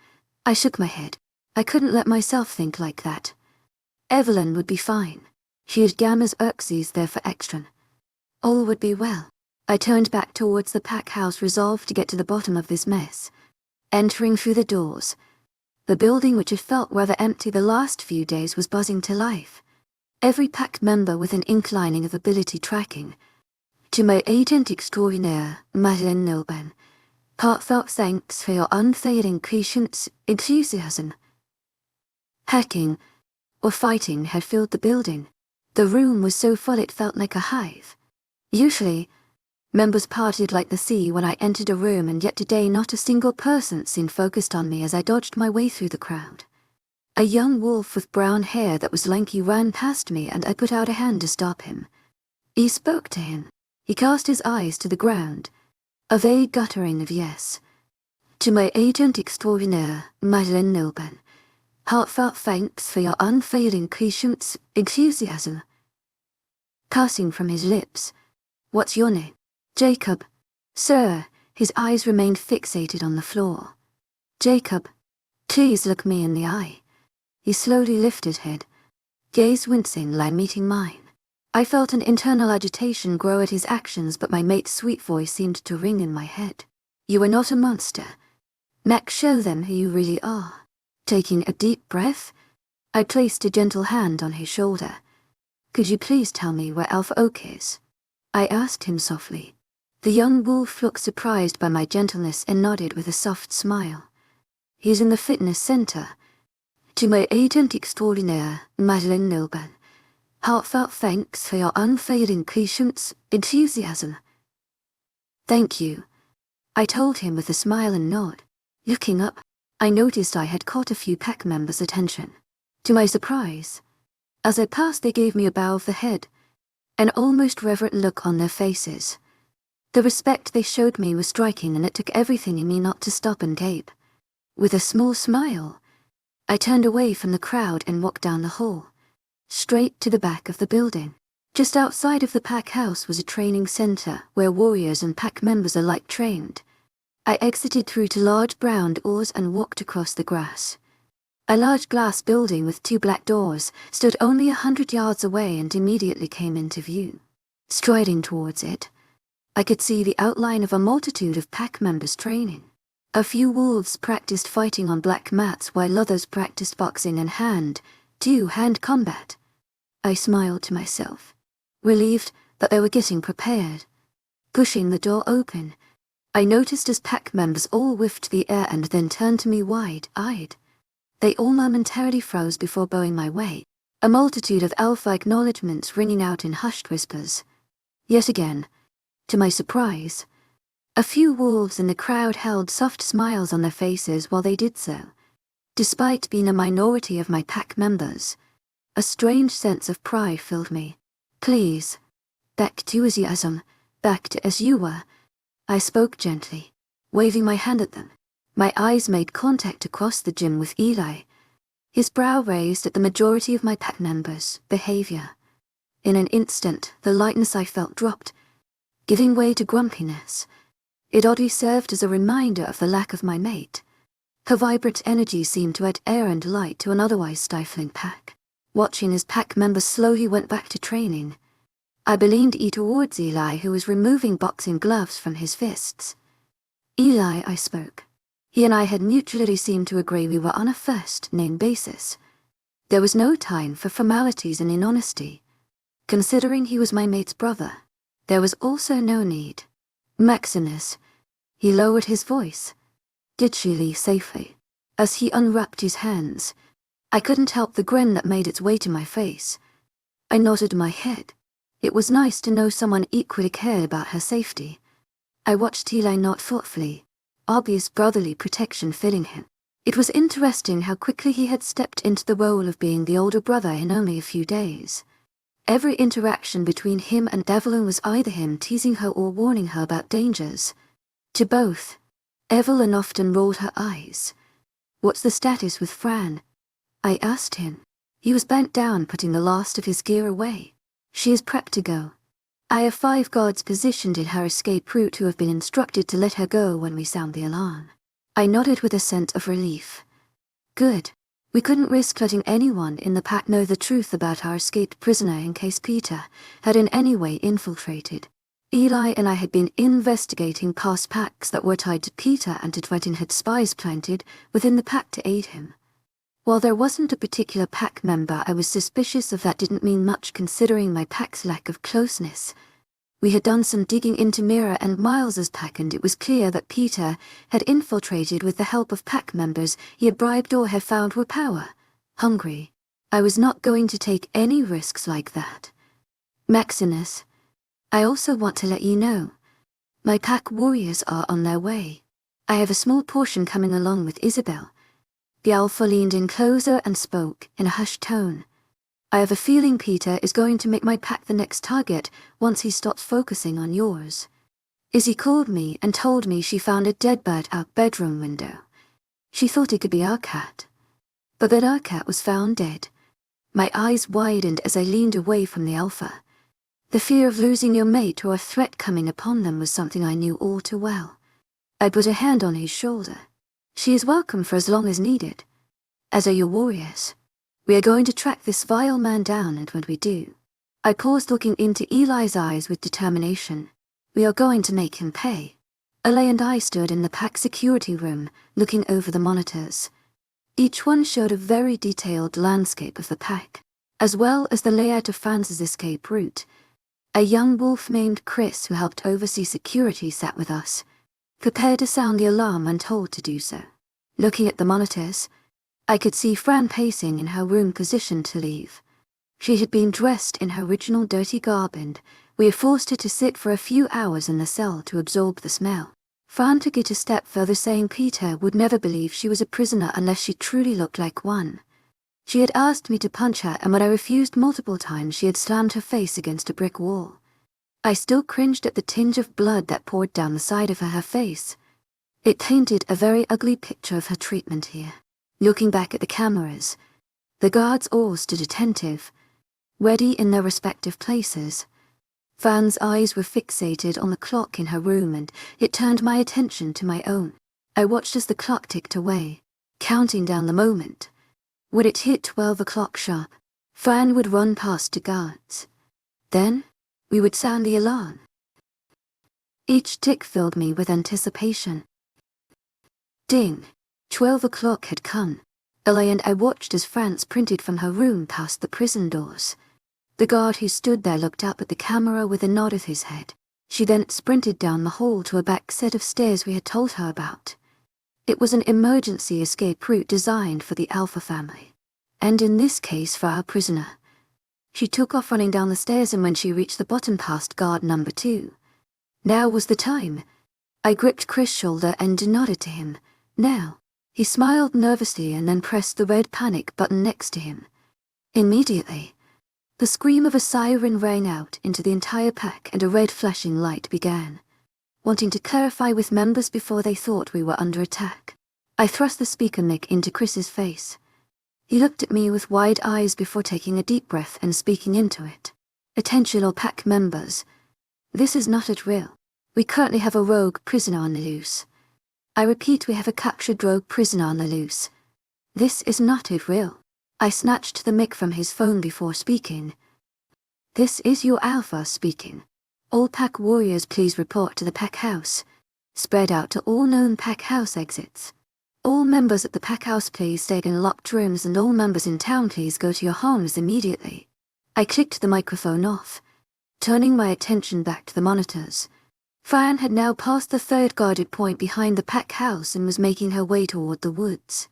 I shook my head. I couldn't let myself think like that. Evelyn would be fine. She had Gamma's Xerxes there for extra. All would be well. I turned back towards the pack house, resolved to get to the bottom of this mess. Entering through the doors, the building, which had felt rather empty the last few days, was buzzing to life. Every pack member with an inclining of ability tracking. To my agent extraordinaire, Madeleine Nilban, heartfelt thanks for your unfailing patience, enthusiasm. Hacking, or fighting, had filled the building. The room was so full it felt like a hive. Usually, members parted like the sea when I entered a room, and yet today not a single person seemed focused on me as I dodged my way through the crowd. A young wolf with brown hair that was lanky ran past me, and I put out a hand to stop him. He spoke to him. He cast his eyes to the ground, a vague guttering of yes. To my agent extraordinaire, Madeleine Nilban, heartfelt thanks for your unfailing patience, enthusiasm. Passing from his lips, what's your name? Jacob. Sir, his eyes remained fixated on the floor. Jacob, please look me in the eye. He slowly lifted head, gaze wincing, like meeting mine. I felt an internal agitation grow at his actions, but my mate's sweet voice seemed to ring in my head. You are not a monster. Max, show them who you really are. Taking a deep breath, I placed a gentle hand on his shoulder. Could you please tell me where Alpha Oak is? I asked him softly. The young wolf looked surprised by my gentleness and nodded with a soft smile. He's in the fitness center. To my agent extraordinaire, Madeleine Nilban, heartfelt thanks for your unfailing patience, enthusiasm. Thank you, I told him with a smile and nod. Looking up, I noticed I had caught a few pack members' attention. To my surprise, as I passed, they gave me a bow of the head, an almost reverent look on their faces. The respect they showed me was striking, and it took everything in me not to stop and gape. With a small smile, I turned away from the crowd and walked down the hall, straight to the back of the building. Just outside of the pack house was a training center where warriors and pack members alike trained. I exited through to large brown doors and walked across the grass. A large glass building with 2 black doors stood only 100 yards away and immediately came into view. Striding towards it, I could see the outline of a multitude of pack members training. A few wolves practiced fighting on black mats while others practiced boxing and hand-to-hand combat. I smiled to myself, relieved that they were getting prepared. Pushing the door open, I noticed as pack members all whiffed the air and then turned to me wide-eyed. They all momentarily froze before bowing my way, a multitude of alpha acknowledgements ringing out in hushed whispers. Yet again, to my surprise, a few wolves in the crowd held soft smiles on their faces while they did so. Despite being a minority of my pack members, a strange sense of pride filled me. Please, back to enthusiasm, back to as you were. I spoke gently, waving my hand at them. My eyes made contact across the gym with Eli, his brow raised at the majority of my pack members' behavior. In an instant, the lightness I felt dropped, giving way to grumpiness. It oddly served as a reminder of the lack of my mate. Her vibrant energy seemed to add air and light to an otherwise stifling pack. Watching as pack members slowly went back to training, I leaned towards Eli, who was removing boxing gloves from his fists. Eli, I spoke. He and I had mutually seemed to agree we were on a first-name basis. There was no time for formalities and inhonesty. Considering he was my mate's brother, there was also no need. Maximus. He lowered his voice. Did she leave safely? As he unwrapped his hands, I couldn't help the grin that made its way to my face. I nodded my head. It was nice to know someone equally cared about her safety. I watched Eli nod thoughtfully, obvious brotherly protection filling him. It was interesting how quickly he had stepped into the role of being the older brother in only a few days. Every interaction between him and Evelyn was either him teasing her or warning her about dangers. To both, Evelyn often rolled her eyes. What's the status with Fran? I asked him. He was bent down, putting the last of his gear away. She is prepped to go. I have 5 guards positioned in her escape route who have been instructed to let her go when we sound the alarm. I nodded with a sense of relief. Good. We couldn't risk letting anyone in the pack know the truth about our escaped prisoner in case Peter had in any way infiltrated. Eli and I had been investigating past packs that were tied to Peter and had threatened had spies planted within the pack to aid him. While there wasn't a particular pack member I was suspicious of, that didn't mean much considering my pack's lack of closeness. We had done some digging into Mira and Miles's pack, and it was clear that Peter had infiltrated with the help of pack members he had bribed or had found were power-hungry. I was not going to take any risks like that. Maximus, I also want to let you know, my pack warriors are on their way. I have a small portion coming along with Isabel. The alpha leaned in closer and spoke in a hushed tone. I have a feeling Peter is going to make my pack the next target once he stops focusing on yours. Izzy called me and told me she found a dead bird out bedroom window. She thought it could be our cat, but that our cat was found dead. My eyes widened as I leaned away from the alpha. The fear of losing your mate or a threat coming upon them was something I knew all too well. I put a hand on his shoulder. She is welcome for as long as needed, as are your warriors. We are going to track this vile man down, and when we do, I paused, looking into Eli's eyes with determination. We are going to make him pay. Eli and I stood in the pack security room, looking over the monitors. Each one showed a very detailed landscape of the pack, as well as the layout of Fran's escape route. A young wolf named Chris, who helped oversee security, sat with us, prepared to sound the alarm when told to do so. Looking at the monitors, I could see Fran pacing in her room, positioned to leave. She had been dressed in her original dirty garb, and we had forced her to sit for a few hours in the cell to absorb the smell. Fran took it a step further, saying Peter would never believe she was a prisoner unless she truly looked like one. She had asked me to punch her, and when I refused multiple times, she had slammed her face against a brick wall. I still cringed at the tinge of blood that poured down the side of her face. It painted a very ugly picture of her treatment here. Looking back at the cameras, the guards all stood attentive, ready in their respective places. Fran's eyes were fixated on the clock in her room, and it turned my attention to my own. I watched as the clock ticked away, counting down the moment. When it hit 12 o'clock sharp, Fran would run past the guards. Then, we would sound the alarm. Each tick filled me with anticipation. Ding! 12 o'clock had come. Eli and I watched as Fran sprinted from her room past the prison doors. The guard who stood there looked up at the camera with a nod of his head. She then sprinted down the hall to a back set of stairs we had told her about. It was an emergency escape route designed for the Alpha family, and in this case for our prisoner. She took off running down the stairs, and when she reached the bottom past guard number 2. Now was the time. I gripped Chris' shoulder and nodded to him. Now. He smiled nervously and then pressed the red panic button next to him. Immediately, the scream of a siren rang out into the entire pack and a red flashing light began, wanting to clarify with members before they thought we were under attack. I thrust the speaker mic into Chris's face. He looked at me with wide eyes before taking a deep breath and speaking into it. Attention all pack members. This is not a drill. We currently have a rogue prisoner on the loose. I repeat, we have a captured rogue prisoner on the loose. This is not a drill. I snatched the mic from his phone before speaking. This is your Alpha speaking. All pack warriors please report to the pack house. Spread out to all known pack house exits. All members at the pack house please stay in locked rooms, and all members in town please go to your homes immediately. I clicked the microphone off, turning my attention back to the monitors. Fran had now passed the 3rd guarded point behind the pack house and was making her way toward the woods.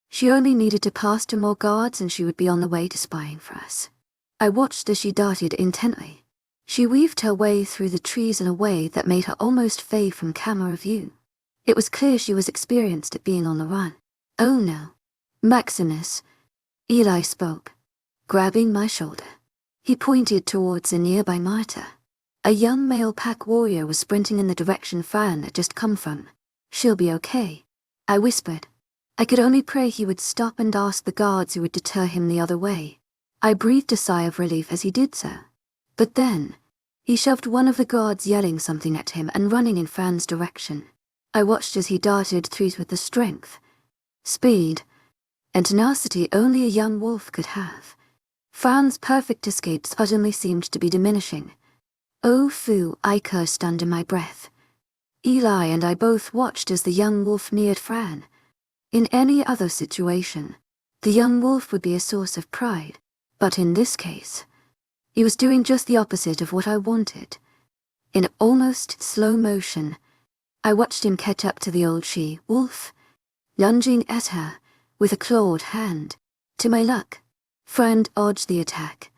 She only needed to pass 2 more guards and she would be on the way to spying for us. I watched as she darted intently. She weaved her way through the trees in a way that made her almost fade from camera view. It was clear she was experienced at being on the run. Oh no. Maximus, Eli spoke, grabbing my shoulder. He pointed towards a nearby martyr. A young male pack warrior was sprinting in the direction Fran had just come from. She'll be okay, I whispered. I could only pray he would stop and ask the guards who would deter him the other way. I breathed a sigh of relief as he did so. But then, he shoved one of the guards, yelling something at him and running in Fran's direction. I watched as he darted through with the strength, speed, and tenacity only a young wolf could have. Fran's perfect escape suddenly seemed to be diminishing. Oh foo, I cursed under my breath. Eli and I both watched as the young wolf neared Fran. In any other situation, the young wolf would be a source of pride, but in this case, he was doing just the opposite of what I wanted. In almost slow motion, I watched him catch up to the old she-wolf, lunging at her with a clawed hand. To my luck, Fran dodged the attack,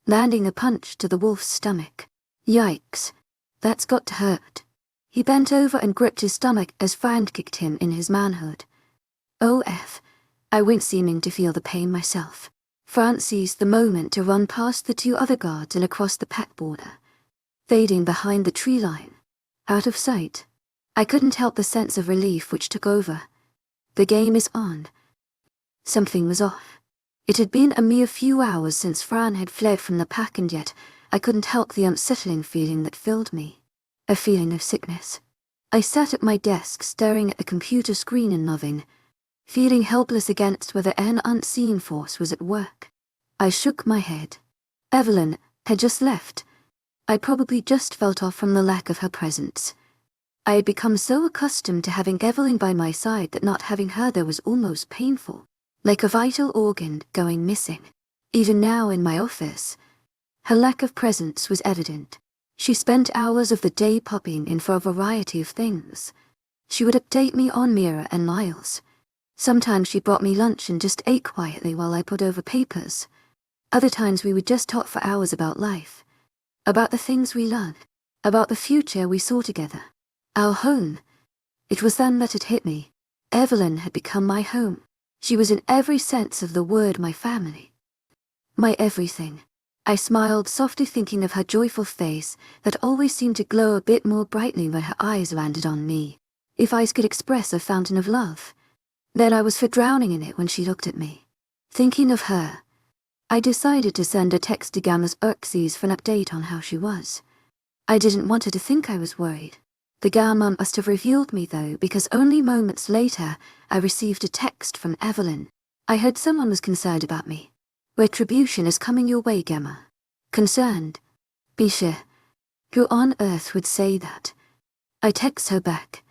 landing a punch to the wolf's stomach. Yikes, that's got to hurt. He bent over and gripped his stomach as Fran kicked him in his manhood. OF, I winced, seeming to feel the pain myself. Fran seized the moment to run past the 2 other guards and across the pack border, fading behind the tree line, out of sight. I couldn't help the sense of relief which took over. The game is on. Something was off. It had been a mere few hours since Fran had fled from the pack, and yet I couldn't help the unsettling feeling that filled me. A feeling of sickness. I sat at my desk staring at the computer screen and nodding, feeling helpless against whether an unseen force was at work. I shook my head. Evelyn had just left. I probably just felt off from the lack of her presence. I had become so accustomed to having Evelyn by my side that not having her there was almost painful, like a vital organ going missing. Even now in my office, her lack of presence was evident. She spent hours of the day popping in for a variety of things. She would update me on Mira and Miles. Sometimes she brought me lunch and just ate quietly while I put over papers. Other times we would just talk for hours about life, about the things we loved, about the future we saw together. Our home. It was then that it hit me. Evelyn had become my home. She was in every sense of the word my family. My everything. I smiled softly, thinking of her joyful face that always seemed to glow a bit more brightly when her eyes landed on me. If eyes could express a fountain of love, then I was for drowning in it when she looked at me. Thinking of her, I decided to send a text to Gamma's Xerxes for an update on how she was. I didn't want her to think I was worried. The Gamma must have revealed me though, because only moments later I received a text from Evelyn. I heard someone was concerned about me. Retribution is coming your way, Gamma. Concerned? Be sure, Who on earth would say that? I text her back.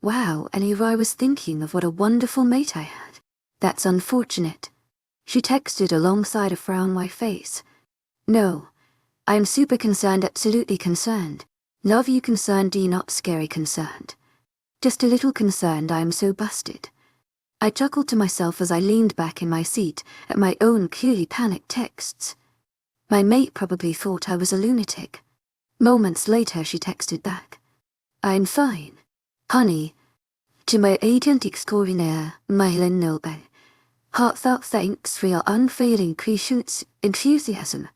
Wow, and here I was thinking of what a wonderful mate I had. That's unfortunate. She texted alongside a frown my face. No. I am super concerned, absolutely concerned. Love you concerned, D not scary concerned. Just a little concerned, I am so busted. I chuckled to myself as I leaned back in my seat at my own clearly panicked texts. My mate probably thought I was a lunatic. Moments later she texted back. I'm fine. Honey. To my agent extraordinaire, Mylan Nobel. Heartfelt thanks for your unfailing patience, enthusiasm.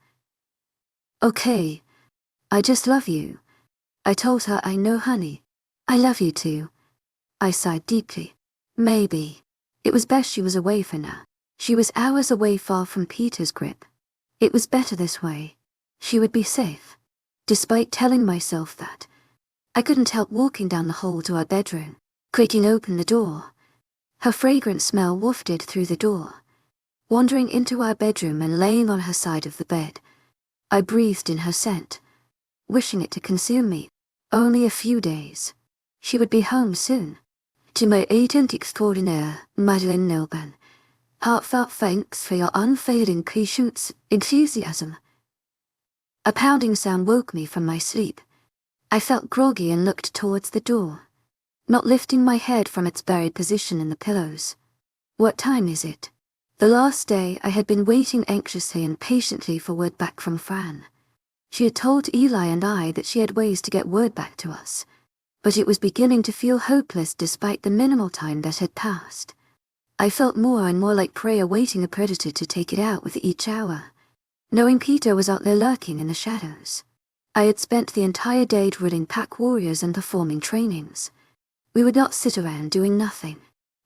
Okay. I just love you. I told her I know, honey. I love you too. I sighed deeply. Maybe. It was best she was away for now. She was hours away, far from Peter's grip. It was better this way. She would be safe. Despite telling myself that, I couldn't help walking down the hall to our bedroom, creaking open the door. Her fragrant smell wafted through the door. Wandering into our bedroom and laying on her side of the bed, I breathed in her scent, wishing it to consume me. Only a few days. She would be home soon. To my agent extraordinaire, Madeleine Nobel. Heartfelt thanks for your unfailing patience, enthusiasm. A pounding sound woke me from my sleep. I felt groggy and looked towards the door, not lifting my head from its buried position in the pillows. What time is it? The last day I had been waiting anxiously and patiently for word back from Fran. She had told Eli and I that she had ways to get word back to us, but it was beginning to feel hopeless despite the minimal time that had passed. I felt more and more like prey awaiting a predator to take it out with each hour, knowing Peter was out there lurking in the shadows. I had spent the entire day drilling pack warriors and performing trainings. We would not sit around doing nothing.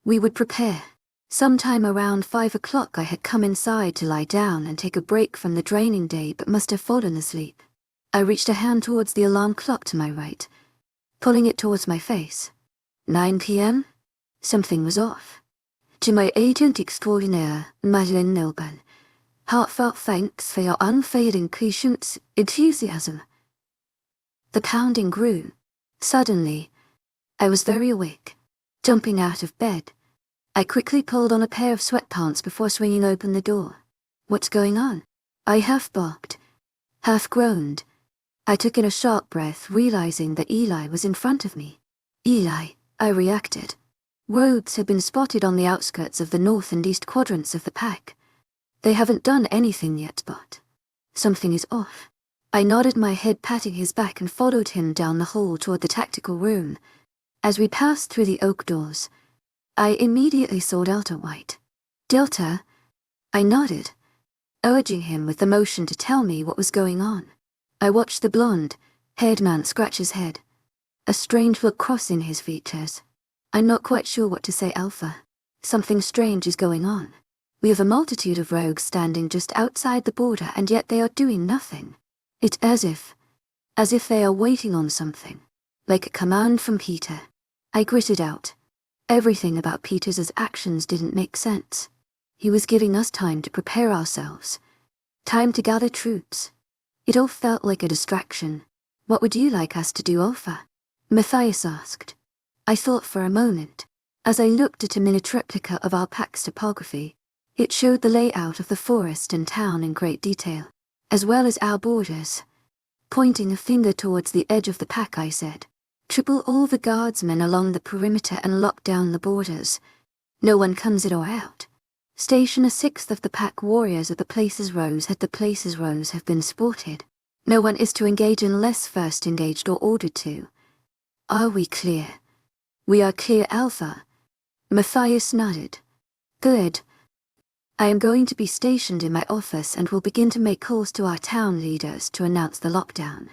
We would prepare. Sometime around 5 o'clock I had come inside to lie down and take a break from the draining day, but must have fallen asleep. I reached a hand towards the alarm clock to my right, pulling it towards my face. 9 p.m.? Something was off. To my agent extraordinaire, Madeleine Nobel. Heartfelt thanks for your unfailing patience, enthusiasm. The pounding grew. Suddenly, I was very awake. Jumping out of bed, I quickly pulled on a pair of sweatpants before swinging open the door. What's going on? I half barked, half groaned. I took in a sharp breath, realizing that Eli was in front of me. Eli, I reacted. Rogues had been spotted on the outskirts of the north and east quadrants of the pack. They haven't done anything yet, but something is off. I nodded my head, patting his back, and followed him down the hall toward the tactical room. As we passed through the oak doors, I immediately saw Delta White. Delta? I nodded, urging him with the motion to tell me what was going on. I watched the blonde-haired man scratch his head, a strange look crossing his features. I'm not quite sure what to say, Alpha. Something strange is going on. We have a multitude of rogues standing just outside the border, and yet they are doing nothing. It's as if they are waiting on something, like a command from Peter. I gritted out. Everything about Peter's actions didn't make sense. He was giving us time to prepare ourselves, time to gather troops. It all felt like a distraction. What would you like us to do, Alpha? Matthias asked. I thought for a moment. As I looked at a miniature replica of our pack's topography, it showed the layout of the forest and town in great detail, as well as our borders. Pointing a finger towards the edge of the pack, I said, triple all the guardsmen along the perimeter and lock down the borders. No one comes in or out. Station a sixth of the pack warriors at the places rows have been spotted. No one is to engage unless first engaged or ordered to. Are we clear? We are clear, Alpha. Matthias nodded. Good. I am going to be stationed in my office and will begin to make calls to our town leaders to announce the lockdown.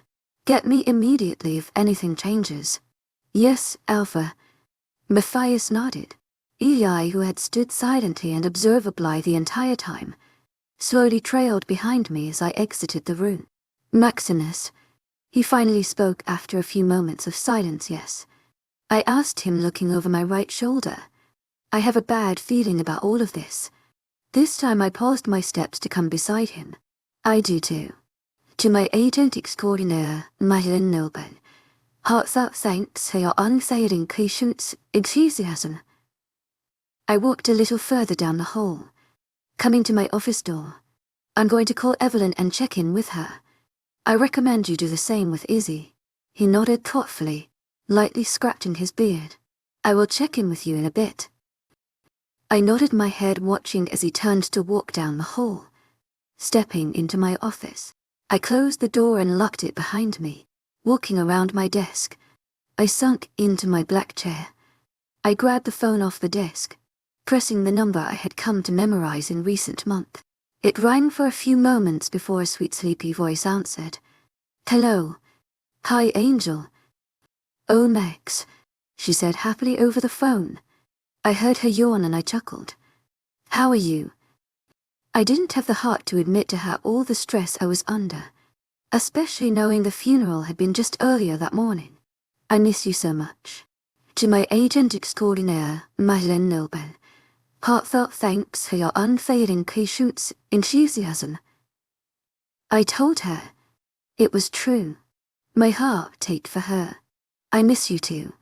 Get me immediately if anything changes. Yes, Alpha. Matthias nodded. Eli, who had stood silently and observably the entire time, slowly trailed behind me as I exited the room. Maximus, he finally spoke after a few moments of silence. Yes. I asked him, looking over my right shoulder. I have a bad feeling about all of this. This time I paused my steps to come beside him. I do too. To my agent extraordinaire, Evelyn, heartfelt thanks for your unfailing patience, enthusiasm. I walked a little further down the hall, coming to my office door. I'm going to call Evelyn and check in with her. I recommend you do the same with Izzy. He nodded thoughtfully, lightly scratching his beard. I will check in with you in a bit. I nodded my head, watching as he turned to walk down the hall. Stepping into my office, I closed the door and locked it behind me. Walking around my desk, I sunk into my black chair. I grabbed the phone off the desk, pressing the number I had come to memorize in recent months. It rang for a few moments before a sweet sleepy voice answered. Hello. Hi, Angel. Oh, Max, she said happily over the phone. I heard her yawn and I chuckled. How are you? I didn't have the heart to admit to her all the stress I was under, especially knowing the funeral had been just earlier that morning. I miss you so much. To my agent extraordinaire, Evelyn, heartfelt thanks for your unfailing patience, enthusiasm. I told her. It was true. My heart ached for her. I miss you too.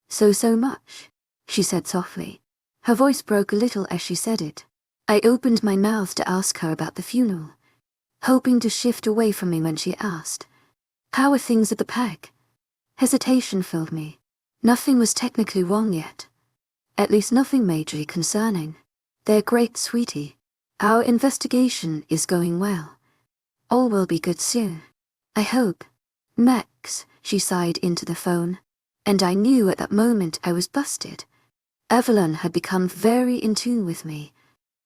So much, she said softly. Her voice broke a little as she said it. I opened my mouth to ask her about the funeral, hoping to shift away from me when she asked, how are things at the PAG? Hesitation filled me. Nothing was technically wrong yet. At least nothing majorly concerning. They're great, sweetie. Our investigation is going well. All will be good soon. I hope. Max, she sighed into the phone. And I knew at that moment I was busted. Evelyn had become very in tune with me.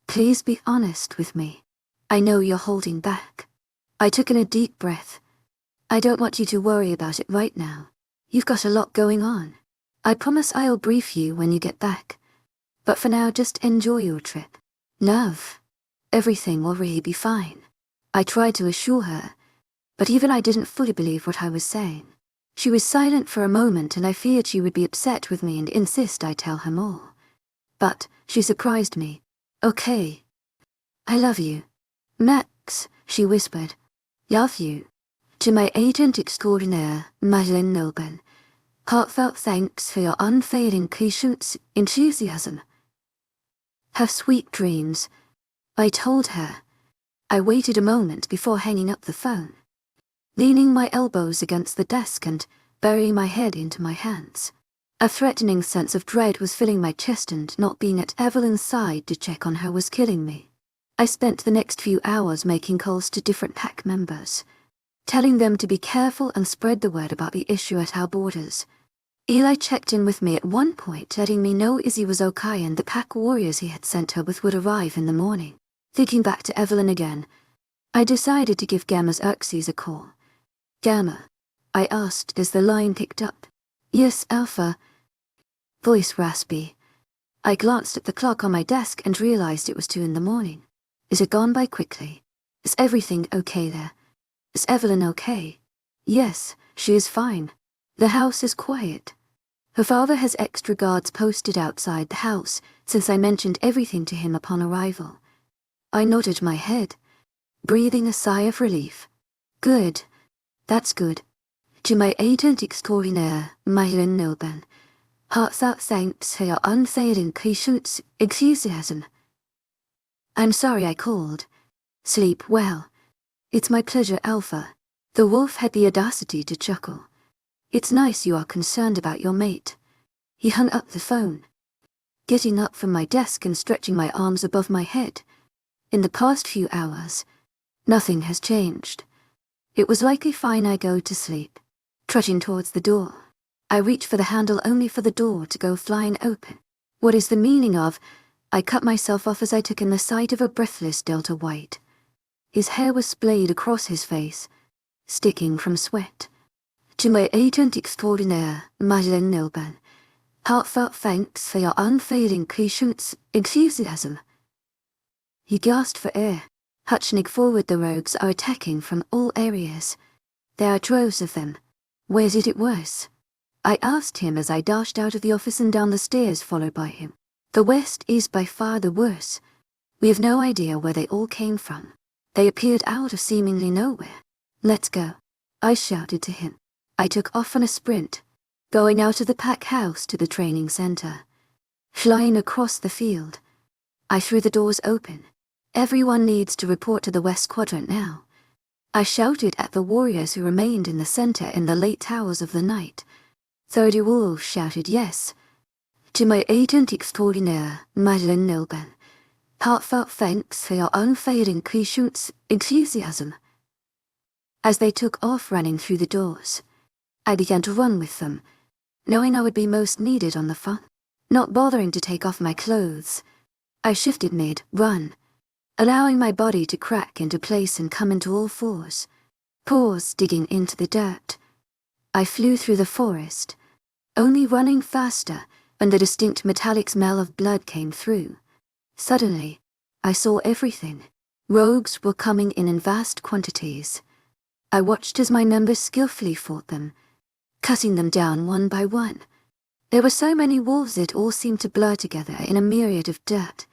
Please be honest with me. I know you're holding back. I took in a deep breath. I don't want you to worry about it right now. You've got a lot going on. I promise I'll brief you when you get back. But for now, just enjoy your trip. Love. Everything will really be fine. I tried to assure her, but even I didn't fully believe what I was saying. She was silent for a moment and I feared she would be upset with me and insist I tell her more. But she surprised me. Okay. I love you. Max, she whispered. Love you. To my agent extraordinaire, Evelyn, heartfelt thanks for your unfailing patience, enthusiasm. Have sweet dreams, I told her. I waited a moment before hanging up the phone, leaning my elbows against the desk and burying my head into my hands. A threatening sense of dread was filling my chest, and not being at Evelyn's side to check on her was killing me. I spent the next few hours making calls to different PAC members, telling them to be careful and spread the word about the issue at our borders. Eli checked in with me at one point, letting me know Izzy was okay and the PAC warriors he had sent her with would arrive in the morning. Thinking back to Evelyn again, I decided to give Gamma's Xerxes a call. Gamma, I asked as the line picked up. Yes, Alpha. Voice raspy. I glanced at the clock on my desk and realized it was 2 in the morning. It had gone by quickly. Is everything okay there? Is Evelyn okay? Yes, she is fine. The house is quiet. Her father has extra guards posted outside the house since I mentioned everything to him upon arrival. I nodded my head, breathing a sigh of relief. Good. That's good. To my agent extraordinaire, Evelyn, heartfelt thanks for your unfailing patience, enthusiasm. I'm sorry I called. Sleep well. It's my pleasure, Alpha. The wolf had the audacity to chuckle. It's nice you are concerned about your mate. He hung up the phone, getting up from my desk and stretching my arms above my head. In the past few hours, nothing has changed. It was likely fine I go to sleep. Trudging towards the door, I reach for the handle only for the door to go flying open. What is the meaning of? I cut myself off as I took in the sight of a breathless Delta White. His hair was splayed across his face, sticking from sweat. To my agent extraordinaire, Evelyn, heartfelt thanks for your unfailing patience, enthusiasm. He gasped for air. Hutchnig forward, the rogues are attacking from all areas. There are droves of them. Where's it worse? I asked him as I dashed out of the office and down the stairs followed by him. The West is by far the worst. We have no idea where they all came from. They appeared out of seemingly nowhere, Let's go, I shouted to him. I took off on a sprint, going out of the pack house to the training center. Flying across the field, I threw the doors open. Everyone needs to report to the West Quadrant now. I shouted at the warriors who remained in the center in the late hours of the night. 30 wolves shouted yes. Agent extraordinaire, Madeline Nilben. Heartfelt thanks for your unfailing enthusiasm. As they took off running through the doors, I began to run with them, knowing I would be most needed on the front. Not bothering to take off my clothes, I shifted mid-run, allowing my body to crack into place and come into all fours, paws digging into the dirt. I flew through the forest, only running faster when the distinct metallic smell of blood came through. Suddenly, I saw everything. Rogues were coming in vast quantities. I watched as my members skillfully fought them, cutting them down one by one. There were so many wolves it all seemed to blur together in a myriad of dirt,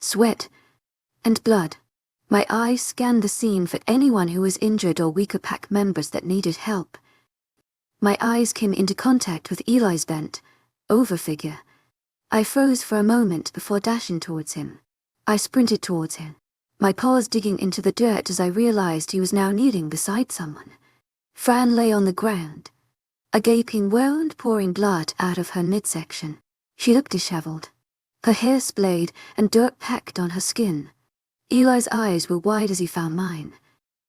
sweat, and blood. My eyes scanned the scene for anyone who was injured or weaker pack members that needed help. My eyes came into contact with Eli's bent over figure. I froze for a moment before dashing towards him. I sprinted towards him, my paws digging into the dirt as I realized he was now kneeling beside someone. Fran lay on the ground, a gaping wound pouring blood out of her midsection. She looked disheveled, her hair splayed and dirt packed on her skin. Eli's eyes were wide as he found mine,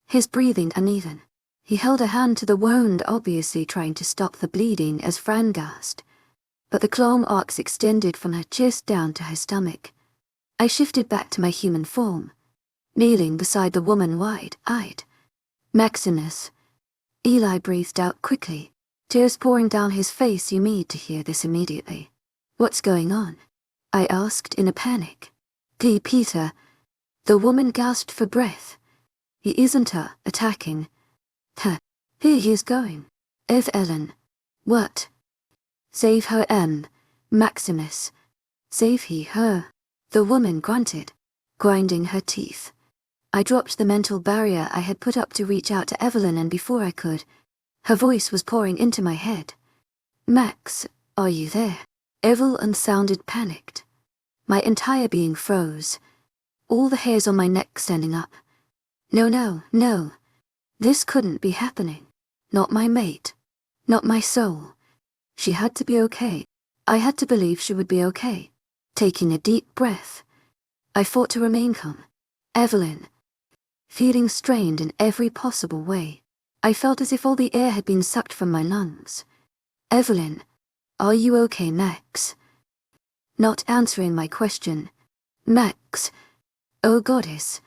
his breathing uneven. He held a hand to the wound, obviously trying to stop the bleeding as Fran gasped, but the claw marks extended from her chest down to her stomach. I shifted back to my human form, kneeling beside the woman wide-eyed. Maximus. Eli breathed out quickly, tears pouring down his face. You need to hear this immediately. What's going on? I asked in a panic. Peter. The woman gasped for breath. He isn't attacking. Here he is going. Evelyn. What? Save her, Maximus. Save her. The woman grunted, grinding her teeth. I dropped the mental barrier I had put up to reach out to Evelyn, and before I could, her voice was pouring into my head. Max, are you there? Evelyn sounded panicked. My entire being froze, all the hairs on my neck standing up. No. This couldn't be happening. Not my mate. Not my soul. She had to be okay. I had to believe she would be okay. Taking a deep breath, I fought to remain calm. Evelyn. Feeling strained in every possible way. I felt as if all the air had been sucked from my lungs. Evelyn, are you okay, Max? Not answering my question. Max. Oh, goddess.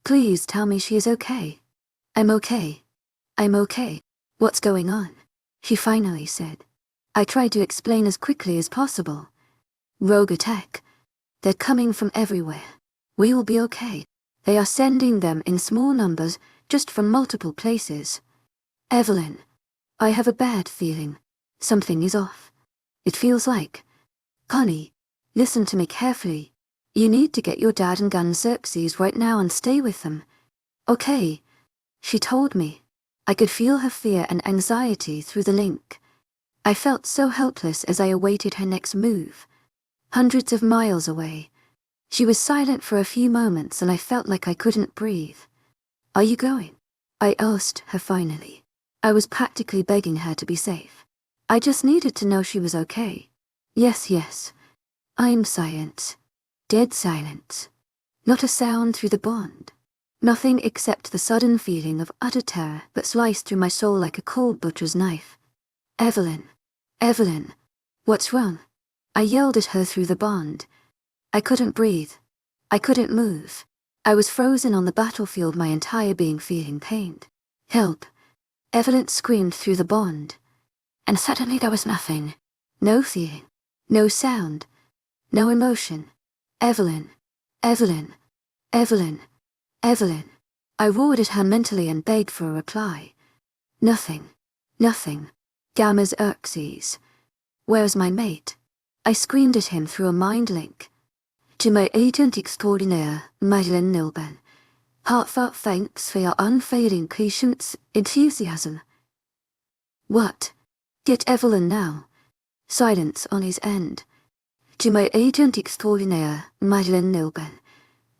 Please tell me she is okay. I'm okay. What's going on? She finally said. I tried to explain as quickly as possible. Rogue attack. They're coming from everywhere. We will be okay. They are sending them in small numbers, just from multiple places. Evelyn, I have a bad feeling. Something is off. It feels like... Connie, listen to me carefully. You need to get your dad and gun Xerxes right now and stay with them. Okay, she told me. I could feel her fear and anxiety through the link. I felt so helpless as I awaited her next move. Hundreds of miles away. She was silent for a few moments and I felt like I couldn't breathe. Are you going? I asked her finally. I was practically begging her to be safe. I just needed to know she was okay. Yes. I'm silent. Dead silence. Not a sound through the bond. Nothing except the sudden feeling of utter terror that sliced through my soul like a cold butcher's knife. Evelyn. What's wrong? I yelled at her through the bond. I couldn't breathe. I couldn't move. I was frozen on the battlefield, my entire being feeling pained. Help. Evelyn screamed through the bond. And suddenly there was nothing. No feeling. No sound. No emotion. Evelyn. I roared at her mentally and begged for a reply. Nothing. Gamma Xerxes. Where's my mate? I screamed at him through a mind link. Agent extraordinaire, Madeline Nilben. Heartfelt thanks for your unfailing patience, enthusiasm. What? Get Evelyn now. Silence on his end. To my agent extraordinaire, Madeleine Nilben.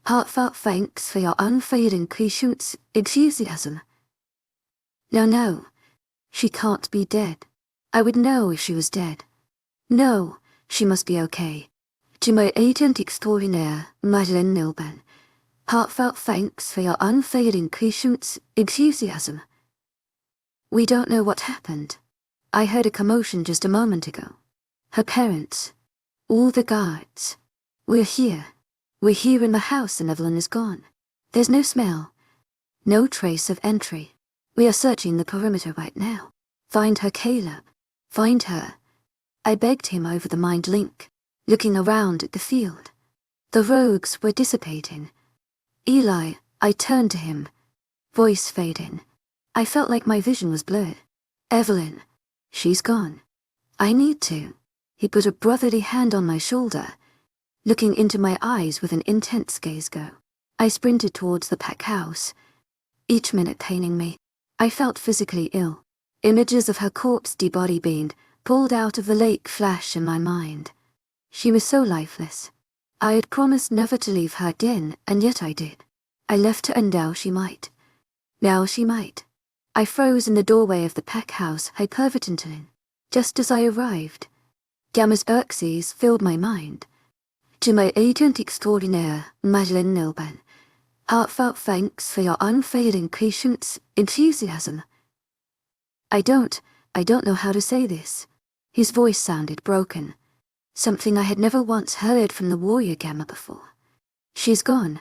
Heartfelt thanks for your unfailing patience, enthusiasm. No. She can't be dead. I would know if she was dead. No, she must be okay. To my agent extraordinaire, Madeleine Nilben. Heartfelt thanks for your unfailing patience, enthusiasm. We don't know what happened. I heard a commotion just a moment ago. Her parents. All the guards. We're here. We're here in the house and Evelyn is gone. There's no smell. No trace of entry. We are searching the perimeter right now. Find her, Caleb. Find her. I begged him over the mind link, looking around at the field. The rogues were dissipating. Eli, I turned to him. Voice fading. I felt like my vision was blurred. Evelyn. She's gone. I need to. He put a brotherly hand on my shoulder, looking into my eyes with an intense gaze go. I sprinted towards the pack house, each minute paining me. I felt physically ill. Images of her corpse debody-beamed, pulled out of the lake flash in my mind. She was so lifeless. I had promised never to leave her again, and yet I did. I left her and now she might. Now she might. I froze in the doorway of the pack house, hyperventilating, just as I arrived. Gamma's Xerxes filled my mind. To my agent extraordinaire, Madeleine Nilben. Heartfelt thanks for your unfailing patience, enthusiasm. I don't know how to say this. His voice sounded broken. Something I had never once heard from the warrior Gamma before. She's gone.